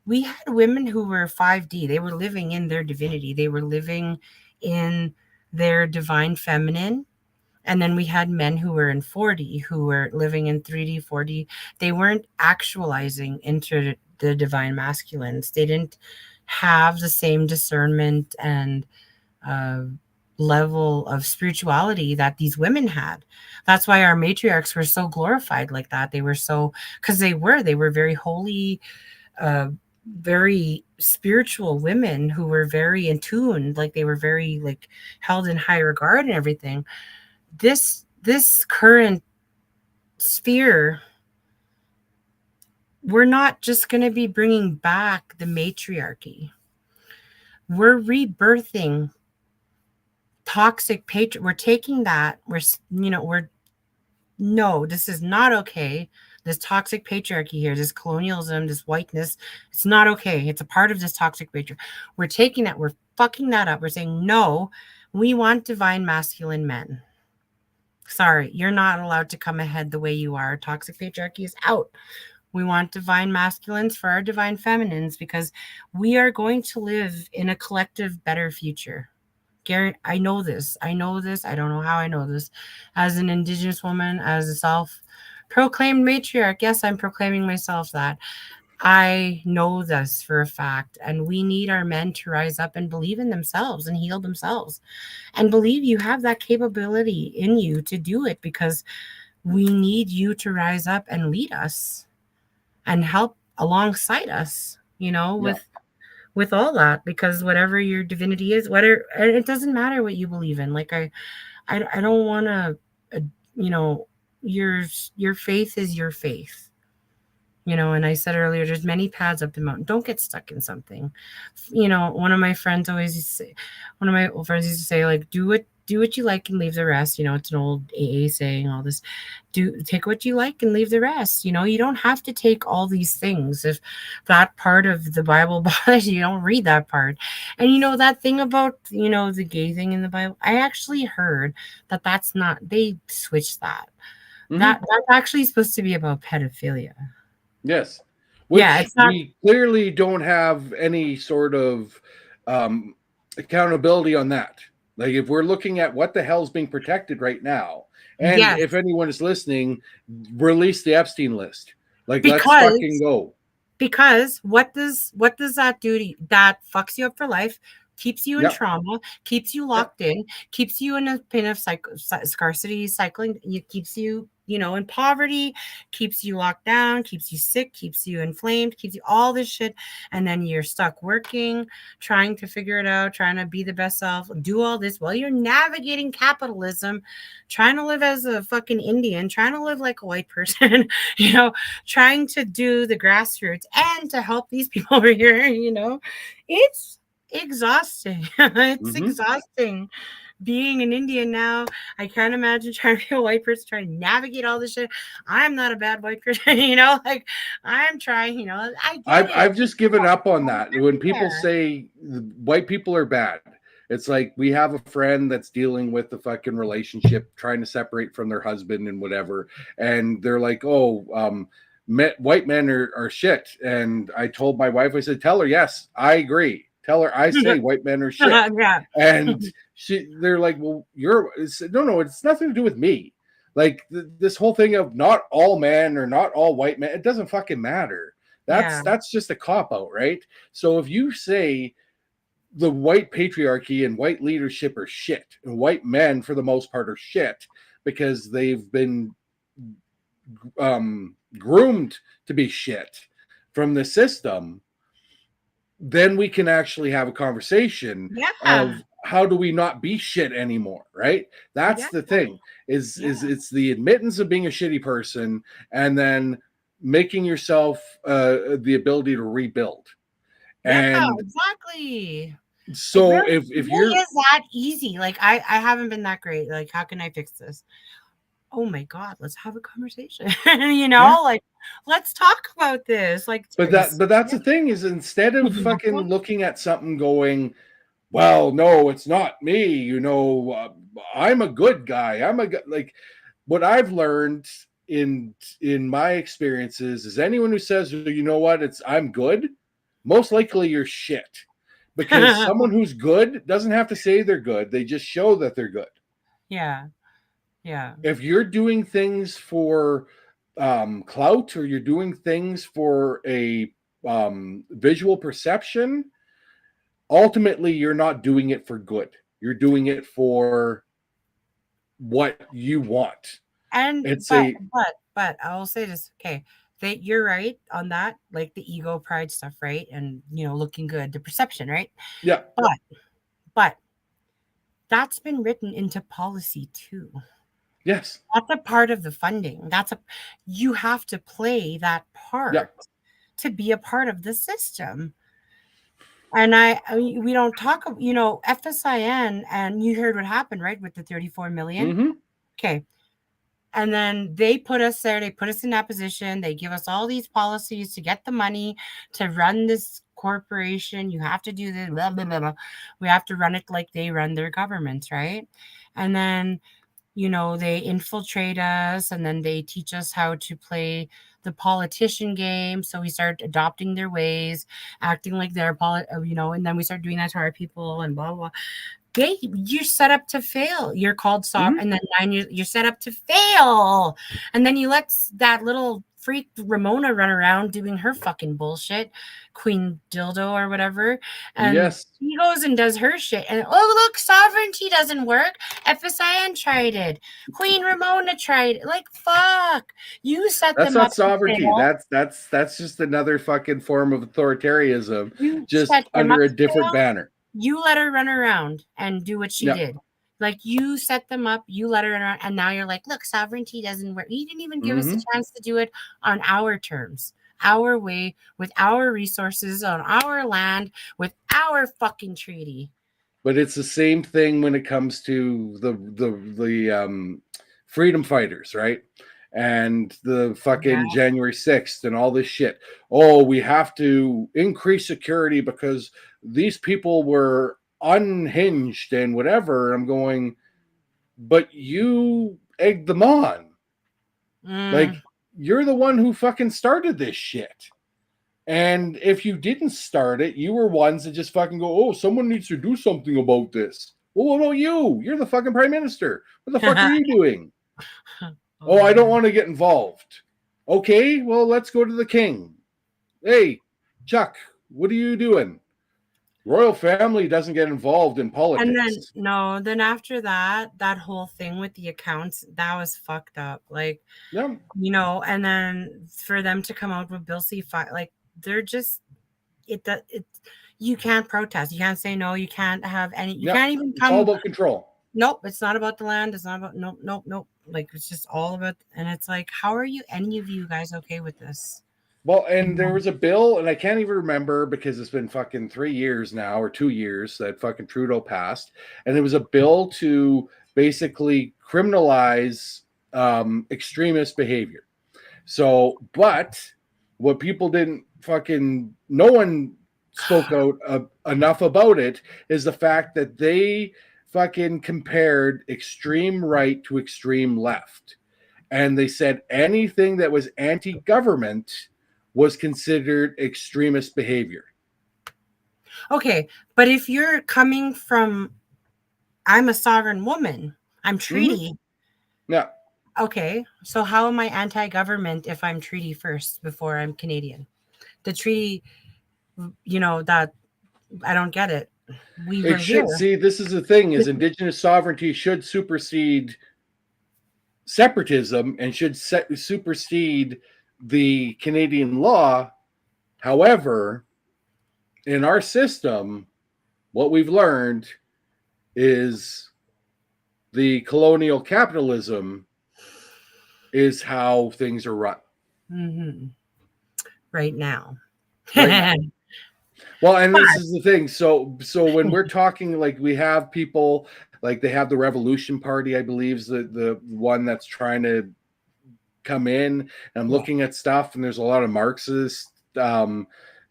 we had women who were 5D. They were living in their divinity. They were living in their divine feminine. And then we had men who were in 4D, who were living in 3D, 4D. They weren't actualizing into the divine masculines. They didn't have the same discernment and level of spirituality that these women had. That's why our matriarchs were so glorified like that. They were so, because they were very holy, very spiritual women who were very in tune, like they were very like held in high regard and everything. This current sphere, we're not just going to be bringing back the matriarchy. We're rebirthing toxic we're taking that, no, this is not okay. This toxic patriarchy here, this colonialism, this whiteness, it's not okay. It's a part of this toxic patriarchy. We're taking that, we're fucking that up. We're saying, no, we want divine masculine men. Sorry, you're not allowed to come ahead the way you are. Toxic patriarchy is out. We want divine masculines for our divine feminines, because we are going to live in a collective better future. Gary, I know this. I know this. I don't know how I know this. As an Indigenous woman, as a self-proclaimed matriarch, yes, I'm proclaiming myself that. I know this for a fact. And we need our men to rise up and believe in themselves and heal themselves. And believe you have that capability in you to do it, because we need you to rise up and lead us and help alongside us, with all that, because whatever your divinity is, it doesn't matter what you believe in. Like I don't want to, your faith is your faith, and I said earlier, there's many paths up the mountain. Don't get stuck in something. One of my friends used to say, like, do what you like and leave the rest. It's an old AA saying, all this. Take what you like and leave the rest. You don't have to take all these things. If that part of the Bible bothers you, don't read that part. And that thing about, the gay thing in the Bible, I actually heard that's not, they switched that. Mhm. That's actually supposed to be about pedophilia. Yes. Which Yeah, it's not. we clearly don't have any sort of accountability on that. Like, if we're looking at what the hell's being protected right now, and Yes. if anyone is listening, release the Epstein list. Like, Because- let's fucking go. Because what does that do? That fucks you up for life, keeps you in Yep. trauma, keeps you locked in, keeps you in a pin of scarcity cycling. It keeps you, in poverty, keeps you locked down, keeps you sick, keeps you inflamed, keeps you all this shit. And then you're stuck working, trying to figure it out, trying to be the best self, do all this while you're navigating capitalism, trying to live as a fucking Indian, trying to live like a white person, trying to do the grassroots and to help these people over here, it's exhausting. It's Mhm. exhausting being an Indian now. I can't imagine trying to be a white person, trying to navigate all this shit. I'm not a bad white person, like I'm trying, I've just given up on that. When people say white people are bad, it's like, we have a friend that's dealing with the fucking relationship, trying to separate from their husband and whatever, and they're like, oh, white men are shit. And I told my wife, I said, tell her, yes, I agree. Tell her I say white men are shit. Yeah. And they're like, well, no, it's nothing to do with me. Like, this whole thing of not all men or not all white men, it doesn't fucking matter. That's just a cop out, right? So if you say the white patriarchy and white leadership are shit, and white men for the most part are shit because they've been groomed to be shit from the system, then we can actually have a conversation of how do we not be shit anymore, right? That's the thing, is it's the admittance of being a shitty person, and then making yourself the ability to rebuild. And exactly. so it if you're is that easy, like I haven't been that great. Like, how can I fix this? Oh my God, let's have a conversation. Like, let's talk about this. Like, but that's the thing, is instead of fucking looking at something going, well, no, it's not me, I'm a good guy, like, what I've learned in my experiences is anyone who says, you know what, I'm good, most likely you're shit. Because someone who's good doesn't have to say they're good, they just show that they're good. Yeah. If you're doing things for clout, or you're doing things for a visual perception, ultimately you're not doing it for good. You're doing it for what you want. And but I will say this, okay, that you're right on that, like the ego pride stuff, right? And looking good, the perception, right? Yeah. But that's been written into policy too. Yes. That's a part of the funding. You have to play that part to be a part of the system. And we don't talk, FSIN, and you heard what happened, right? With the 34 million. Mm-hmm. Okay. And then they put us there. They put us in that position. They give us all these policies to get the money to run this corporation. You have to do this, blah, blah, blah, blah. We have to run it like they run their governments, right? And then, they infiltrate us, and then they teach us how to play the politician game. So we start adopting their ways, acting like they're and then we start doing that to our people and blah blah. Okay, you're set up to fail. You're called sovereign, and then you're set up to fail. And then you let that little freak Ramona run around doing her fucking bullshit, Queen Dildo or whatever. And he goes and does her shit. And look, sovereignty doesn't work. FSIN tried it. Queen Ramona tried it. Like, fuck. You set them up. That's not sovereignty. That's just another fucking form of authoritarianism, just under a different banner. You let her run around and do what she did. Like, you set them up, you let her run around, and now you're like, look, sovereignty doesn't work. You didn't even give us a chance to do it on our terms, our way, with our resources, on our land, with our fucking treaty. But it's the same thing when it comes to the freedom fighters, right? And the fucking January 6th and all this shit. Oh, we have to increase security because these people were unhinged and whatever. I'm going, but you egged them on. Like, you're the one who fucking started this shit. And if you didn't start it, you were ones that just fucking go, oh, someone needs to do something about this. Well, what about you? You're the fucking prime minister. What the fuck are you doing? Oh, I don't want to get involved. Okay, well, let's go to the king. Hey, Chuck, what are you doing? Royal family doesn't get involved in politics. And then after that whole thing with the accounts, that was fucked up. Like, and then for them to come out with Bill C-5, like, they're just, you can't protest. You can't say no. You can't have any, you can't even come. It's all about control. Nope, it's not about the land. It's not about, nope. Like, it's just all about, and it's like, how are any of you guys okay with this? Well, and there was a bill, and I can't even remember because it's been fucking 3 years now, or 2 years, that fucking Trudeau passed. And it was a bill to basically criminalize extremist behavior. So, but what people didn't fucking, no one spoke out enough about it, is the fact that they fucking compared extreme right to extreme left. And they said anything that was anti-government was considered extremist behavior. Okay, but if you're coming from, I'm a sovereign woman, I'm treaty. Yeah. Okay, so how am I anti-government if I'm treaty first before I'm Canadian? The treaty, that I don't get it. See, this is the thing: is Indigenous sovereignty should supersede separatism and should supersede the Canadian law. However, in our system, what we've learned is the colonial capitalism is how things are run. Mm-hmm. Right now. Well, and this is the thing. So when we're talking, like, we have people, like, they have the Revolution Party, I believe, is the one that's trying to come in. And I'm looking at stuff, and there's a lot of Marxist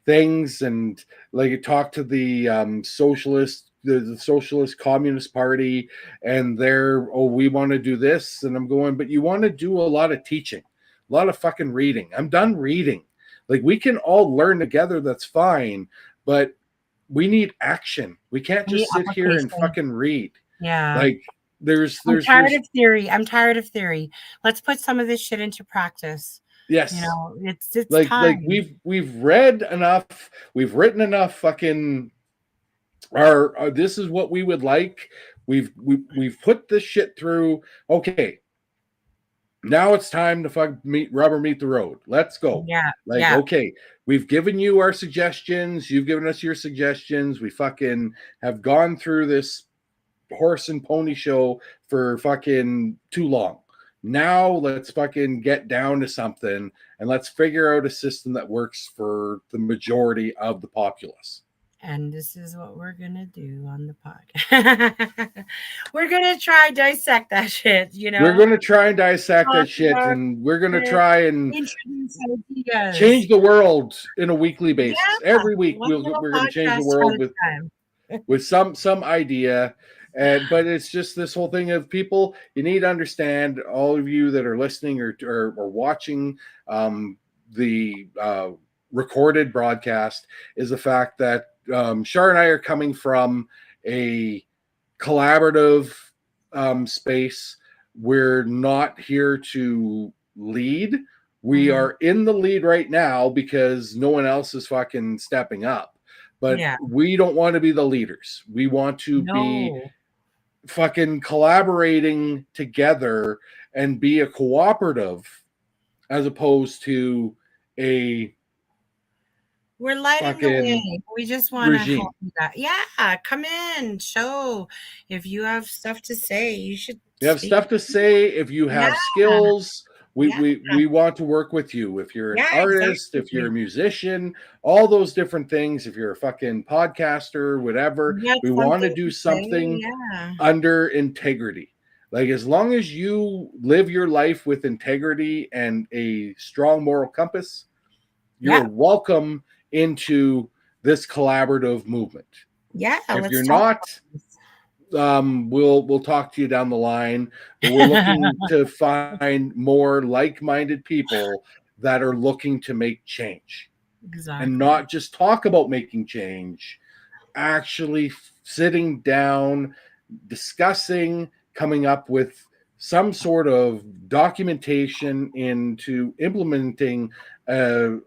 things, and like, you talk to the socialist, the Socialist Communist Party, and they're, oh, we want to do this, and I'm going, but you want to do a lot of teaching, a lot of fucking reading. I'm done reading. Like, we can all learn together, that's fine, but we need action. We can't just sit here and fucking read. Yeah. Like, I'm tired of theory. I'm tired of theory. Let's put some of this shit into practice. Yes. It's like time. Like, we've read enough, we've written enough fucking our this is what we would like. We've put this shit through. Okay. Now it's time to meet the road. Let's go. Yeah. Okay, we've given you our suggestions. You've given us your suggestions. We fucking have gone through this horse and pony show for fucking too long. Now let's fucking get down to something, and let's figure out a system that works for the majority of the populace. And this is what we're going to do on the podcast. We're going to try and dissect that shit, We're going to try and dissect that shit, and we're going to try and change the world in a weekly basis. Every week we're going to change the world with some idea. But it's just this whole thing of people, you need to understand, all of you that are listening or watching, the recorded broadcast is the fact that Shar and I are coming from a collaborative space. We're not here to lead. We are in the lead right now because no one else is fucking stepping up. But we don't want to be the leaders. We want to be fucking collaborating together and be a cooperative as opposed to a we're lighting the way. We just want to help you guys. Yeah, come in, show. If you have stuff to say, you should. You have stuff to say. If you have skills, we want to work with you. If you're an artist, if you're a musician, all those different things. If you're a fucking podcaster, whatever, we want to do something under integrity. Like, as long as you live your life with integrity and a strong moral compass, you're welcome into this collaborative movement. Yeah. If you're not, we'll talk to you down the line. But we're looking to find more like-minded people that are looking to make change. Exactly. And not just talk about making change, actually sitting down, discussing, coming up with some sort of documentation into implementing a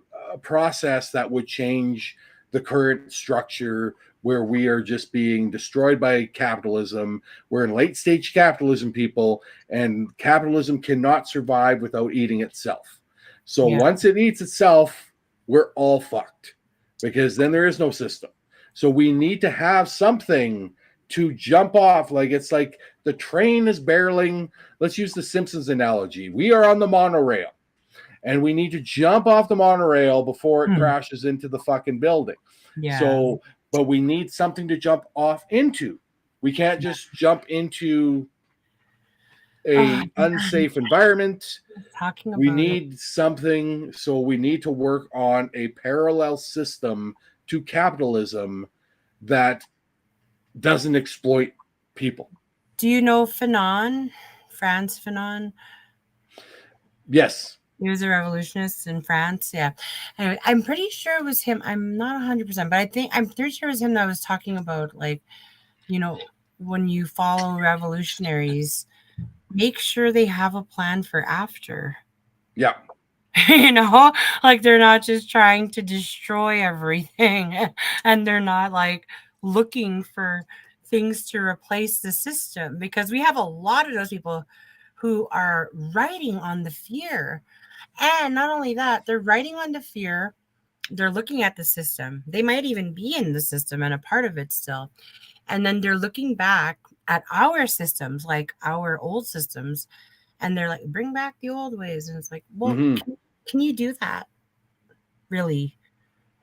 process that would change the current structure where we are just being destroyed by capitalism. We're in late stage capitalism, people, and capitalism cannot survive without eating itself. So once it eats itself, we're all fucked, because then there is no system. So we need to have something to jump off. Like, it's like the train is barreling. Let's use the Simpsons analogy. We are on the monorail, and we need to jump off the monorail before it crashes into the fucking building. Yeah. So, but we need something to jump off into. We can't just jump into a unsafe environment. We need something. So we need to work on a parallel system to capitalism that doesn't exploit people. Do you know Fanon? Frantz Fanon? Yes. He was a revolutionist in France. Yeah. Anyway, I'm pretty sure it was him. I'm not 100%, but I'm pretty sure it was him that was talking about, like, you know, when you follow revolutionaries, make sure they have a plan for after. Yeah. You know, like, they're not just trying to destroy everything, and they're not like looking for things to replace the system, because we have a lot of those people who are riding on the fear. And not only that, they're riding on the fear. They're looking at the system. They might even be in the system and a part of it still. And then they're looking back at our systems, like our old systems, and they're like, bring back the old ways. And it's like, well, can you do that? Really?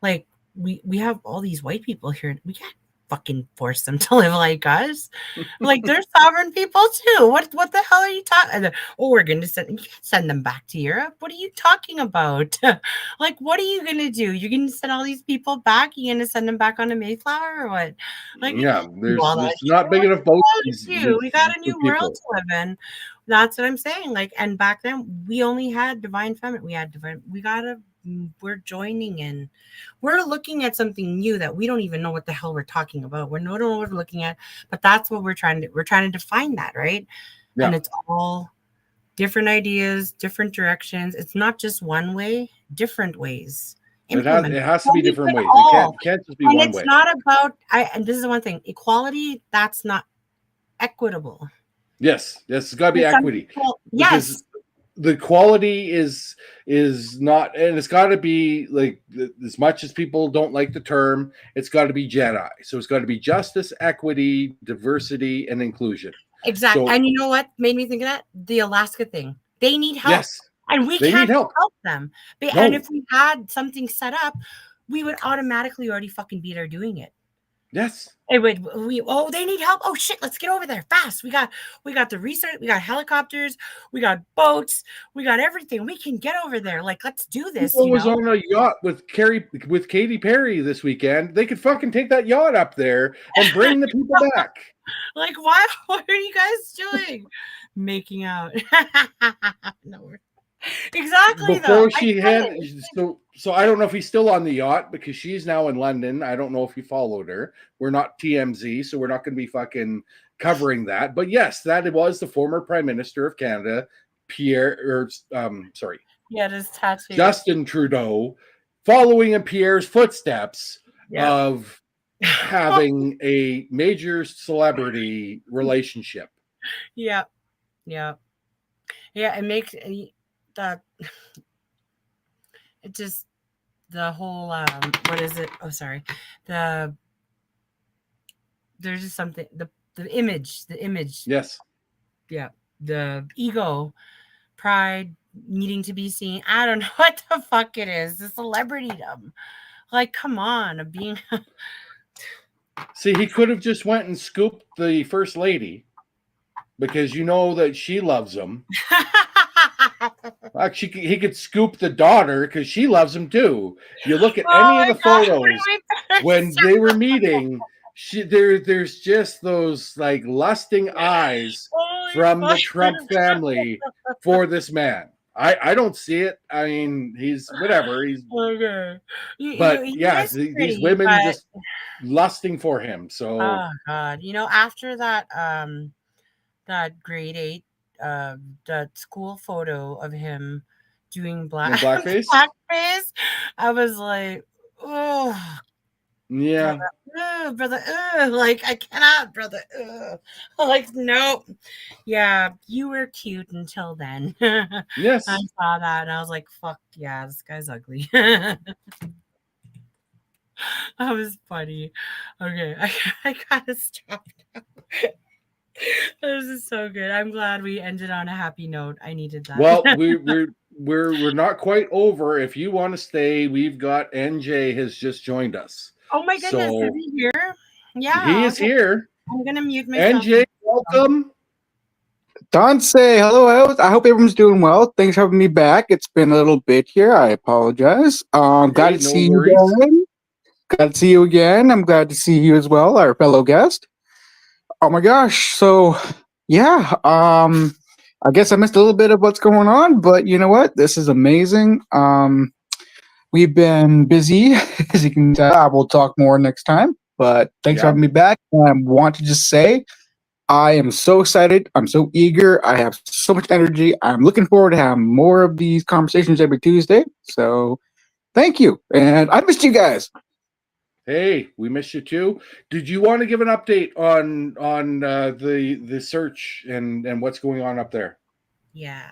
Like, we have all these white people here. We can't fucking force them to live like us. Like, they're sovereign people too. What the hell are you talking? Oh, we're gonna send them back to Europe. What are you talking about? Like, what are you gonna do? You're gonna send all these people back? You're gonna send them back on a Mayflower or what? Like, yeah, there's not big enough boats. We got a new world to live in. That's what I'm saying. Like, and back then we only had divine feminine. We're joining in. We're looking at something new that we don't even know what the hell we're talking about. We don't know what we're looking at, but that's what we're trying to define that, right? Yeah. And it's all different ideas, different directions. It's not just one way, different ways. It has to be different ways. It can't just be one way. And it's not about, and this is one thing, equality, that's not equitable. Yes, it's got to be equity. Yes. The quality is not, and it's got to be, like, as much as people don't like the term, it's got to be Jedi. So it's got to be justice, equity, diversity, and inclusion. Exactly. So, and you know what made me think of that? The Alaska thing. They need help. Yes. And we can't help them. But, no. And if we had something set up, we would automatically already fucking be there doing it. Yes. It would. They need help. Oh shit, let's get over there fast. We got the research. We got helicopters. We got boats. We got everything. We can get over there. Like, let's do this. People was on a yacht with Katy Perry this weekend. They could fucking take that yacht up there and bring the people back. Like, what are you guys doing? Making out. No. Exactly. Before I she get had it. so I don't know if he's still on the yacht because she's now in London. I don't know if he followed her. We're not TMZ, so we're not going to be fucking covering that. But yes, that was the former Prime Minister of Canada, Yeah, it is tattoo. Justin Trudeau, following in Pierre's footsteps Yeah. of having a major celebrity relationship. Yeah. Yeah. Yeah. It makes that. It just the whole what is it? Oh, sorry. The there's just something the image. Yes. Yeah. The ego, pride, needing to be seen. I don't know what the fuck it is. The celebritydom. Like, come on, being. See, he could have just went and scooped the first lady because you know that she loves him. Actually, he could scoop the daughter because she loves him too. You look at any of the photos when they were meeting. There's just those like lusting eyes from the Trump family for this man. I don't see it. I mean, he's whatever. He's okay. but He yeah, is these pretty, women but just lusting for him. So oh god, after that that grade 8 that school photo of him doing blackface. blackface, I was like, oh Yeah. brother, like I cannot, brother, like no, yeah, you were cute until then. Yes. I saw that and I was like, fuck yeah, this guy's ugly. That was funny. Okay, I gotta stop now. This is so good. I'm glad we ended on a happy note. I needed that. Well, we're not quite over. If you want to stay, we've got NJ has just joined us. Oh my goodness, So is he here? Yeah, he is okay. here. I'm gonna mute myself. NJ, welcome. Don't say hello. I hope everyone's doing well. Thanks for having me back. It's been a little bit here. I apologize. Glad Hey, to no see worries. you again. Glad to see you again. I'm glad to see you as well, our fellow guest. Oh my gosh. So yeah. I guess I missed a little bit of what's going on, but you know what? This is amazing. We've been busy, as you can tell. I will talk more next time. But thanks for Yeah. having me back. I want to just say I am so excited. I'm so eager. I have so much energy. I'm looking forward to having more of these conversations every Tuesday. So thank you. And I missed you guys. Hey, we missed you too. Did you want to give an update on the search and what's going on up there? Yeah.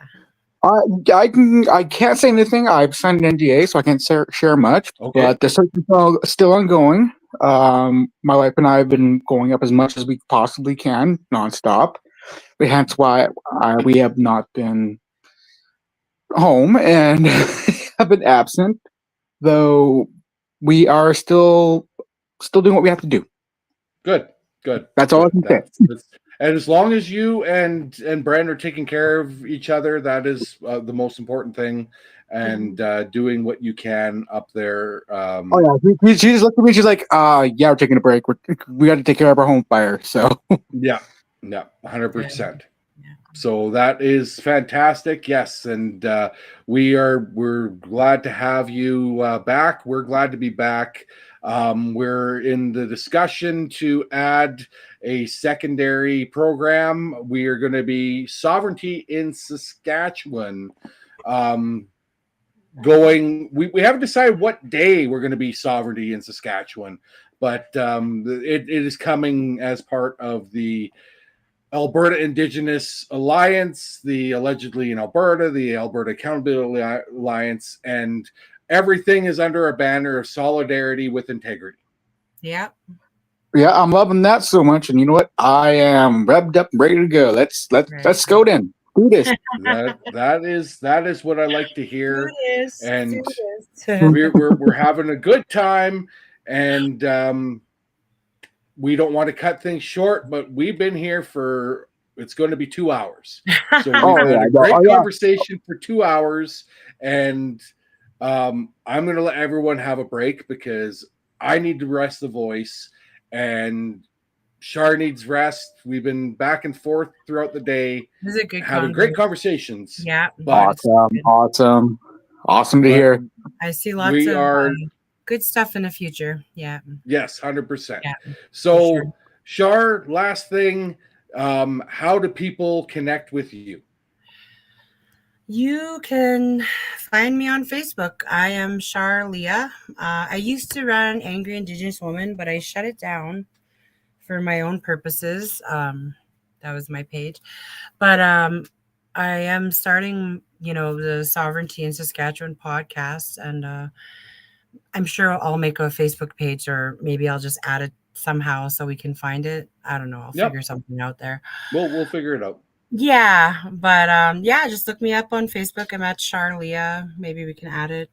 I can't say anything. I've signed an NDA, so I can't share much. Okay. But the search is still ongoing. My wife and I have been going up as much as we possibly can, nonstop. Hence why we have not been home and have been absent, though we are still doing what we have to do. Good. That's all I can say. And as long as you and Brent are taking care of each other, that is the most important thing. And doing what you can up there. Oh yeah, she just looked at me. She's like, "Yeah, we're taking a break. We got to take care of our home fire." So yeah, 100%. So that is fantastic. Yes, and we're glad to have you back. We're glad to be back. We're in the discussion to add a secondary program. We are going to be Sovereignty in Saskatchewan. We haven't decided what day we're going to be Sovereignty in Saskatchewan, but it is coming as part of the Alberta Indigenous Alliance, the allegedly in Alberta, the Alberta Accountability Alliance, and everything is under a banner of solidarity with integrity. Yeah. Yeah, I'm loving that so much, and you know what? I am revved up, and ready to go. Let's go then. Do this. that is what I like to hear. Do this. And Do this. we're having a good time, and we don't want to cut things short, but we've been here for it's going to be 2 hours. So we've had a great conversation for 2 hours, and I'm going to let everyone have a break because I need to rest the voice, and Shar needs rest. We've been back and forth throughout the day, This is a good having great conversations. Yeah. But Awesome to hear. I see lots we of are good stuff in the future. Yeah. yes, 100%. Yeah, So, for Shar, last thing, how do people connect with you? You can find me on Facebook. I am Shar Leah. I used to run Angry Indigenous Woman, but I shut it down for my own purposes. That was my page. But I am starting, the Sovereignty in Saskatchewan podcast, and I'm sure I'll make a Facebook page, or maybe I'll just add it somehow so we can find it. I don't know. I'll figure something out there. We'll figure it out. Yeah, but just look me up on Facebook. I'm at Charlia. Maybe we can add it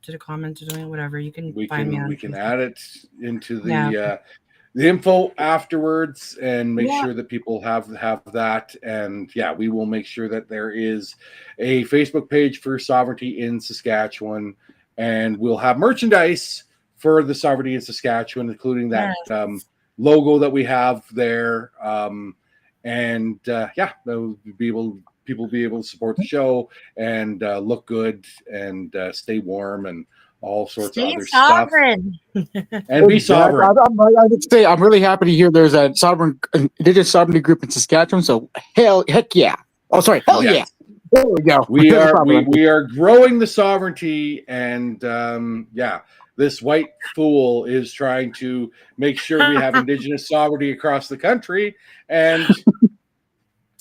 to the comments or something, whatever. You can find me on we can Facebook. add it into the info afterwards and make sure that people have that. And we will make sure that there is a Facebook page for Sovereignty in Saskatchewan, and we'll have merchandise for the Sovereignty in Saskatchewan, including that logo that we have there. People will be able to support the show and look good and stay warm and all sorts of other sovereign stuff. And be sovereign. I would say I'm really happy to hear there's a Indigenous Sovereignty group in Saskatchewan. So heck yeah. Oh, sorry. Hell yeah. There we go. We are growing the sovereignty, and this white fool is trying to make sure we have Indigenous sovereignty across the country. And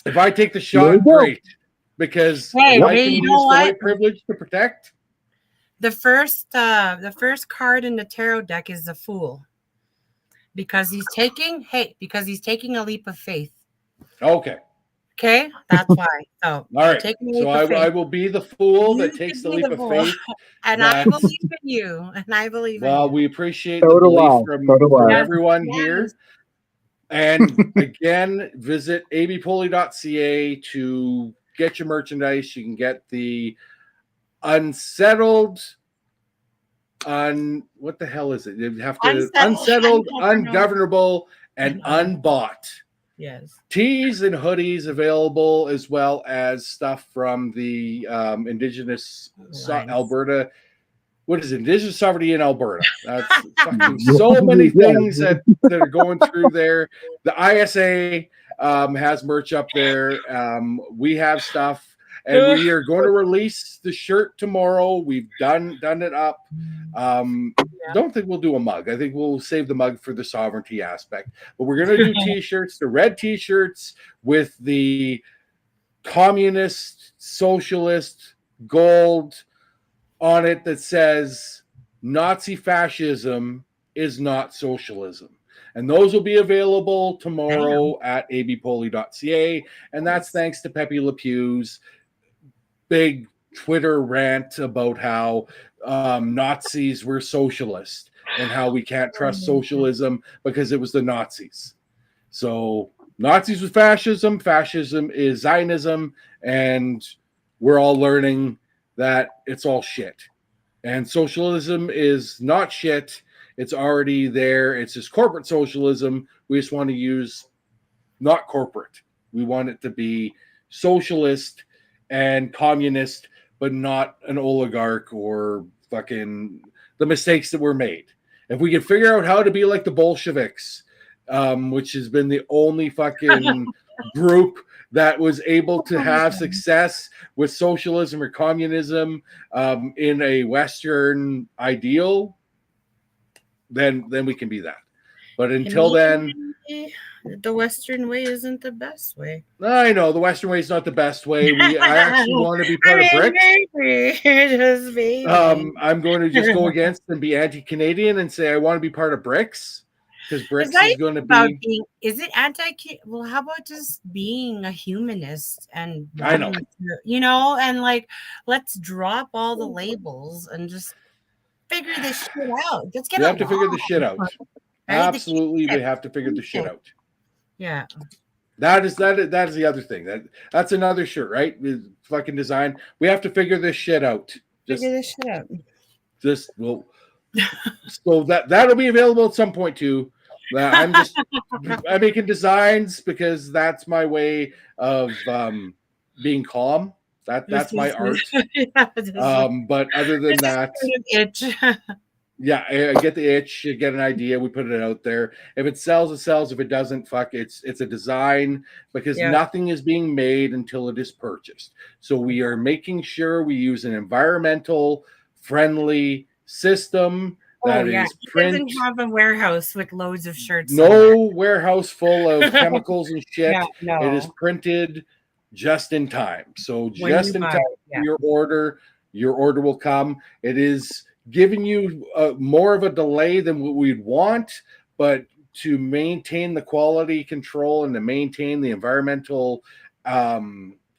if I take the shot, great, because I can use the white privilege to protect. The first card in the tarot deck is the Fool, because he's taking a leap of faith. Okay, that's why. So, all right. So I will be the fool that takes the leap of faith. And I believe in you. And I believe in you. Well, we appreciate the belief from everyone here. And again, visit abpoly.ca to get your merchandise. You can get the unsettled, what the hell is it? You have to unsettled, ungovernable, and unbought. Yes. Tees and hoodies available, as well as stuff from the Indigenous Alberta. What is it? Indigenous Sovereignty in Alberta. So many things that are going through there. The ISA has merch up there. We have stuff. And we are going to release the shirt tomorrow. We've done it up. Don't think we'll do a mug. I think we'll save the mug for the sovereignty aspect. But we're going to do T-shirts, the red T-shirts with the communist, socialist gold on it that says Nazi fascism is not socialism. And those will be available tomorrow at abpoly.ca. And that's thanks to Pepe Le Pew's big Twitter rant about how Nazis were socialist and how we can't trust socialism because it was the Nazis. So Nazis was fascism, fascism is Zionism, and we're all learning that it's all shit. And socialism is not shit. It's already there. It's just corporate socialism. We just want to use not corporate. We want it to be socialist and communist, but not an oligarch or fucking the mistakes that were made. If we can figure out how to be like the Bolsheviks, which has been the only fucking group that was able to have success with socialism or communism in a Western ideal, then we can be that. But until then, the Western way isn't the best way. I know the Western way is not the best way. I actually want to be part of BRICS. I'm going to just go against and be anti-Canadian and say I want to be part of BRICS, because BRICS is going to be. Is it anti? Well, how about just being a humanist and I know, and like let's drop all the labels and just figure this shit out. Let's get. We have to figure this shit out. Right? Absolutely, we have to figure the shit out. Yeah. That is the other thing. That's another shirt, right? With fucking design. We have to figure this shit out. Figure this shit out. So that'll be available at some point too. I'm making designs because that's my way of being calm. That's my art. But other than that, itch. yeah, I get the itch, you get an idea, we put it out there. If it sells, it sells. If it doesn't, fuck, it's a design, because nothing is being made until it is purchased. So we are making sure we use an environmental friendly system that is print. It doesn't have a warehouse with loads of shirts. No warehouse full of chemicals and shit. No. It is printed just in time. So just in time for your order will come. It is giving you more of a delay than what we'd want, but to maintain the quality control and to maintain the environmental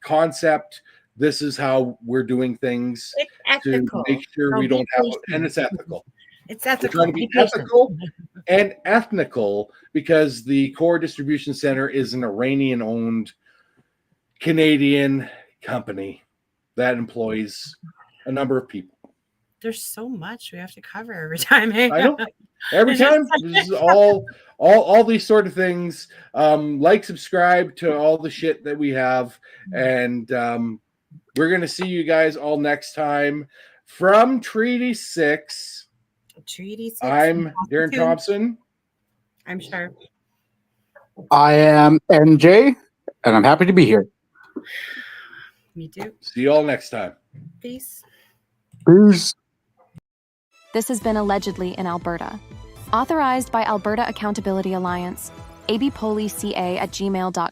concept, this is how we're doing things. It's ethical. To make sure we don't have, and it's ethical. It's ethical. We're trying to be ethical and ethnical, because the core distribution center is an Iranian-owned Canadian company that employs a number of people. There's so much we have to cover every time. I know. Every time. This is all these sort of things. Like, subscribe to all the shit that we have. And we're going to see you guys all next time from Treaty 6. I'm Darrin Thompson. I'm Sharp. I am NJ, and I'm happy to be here. Me too. See you all next time. Peace. Peace. This has been Allegedly in Alberta. Authorized by Alberta Accountability Alliance, abpolica@gmail.com.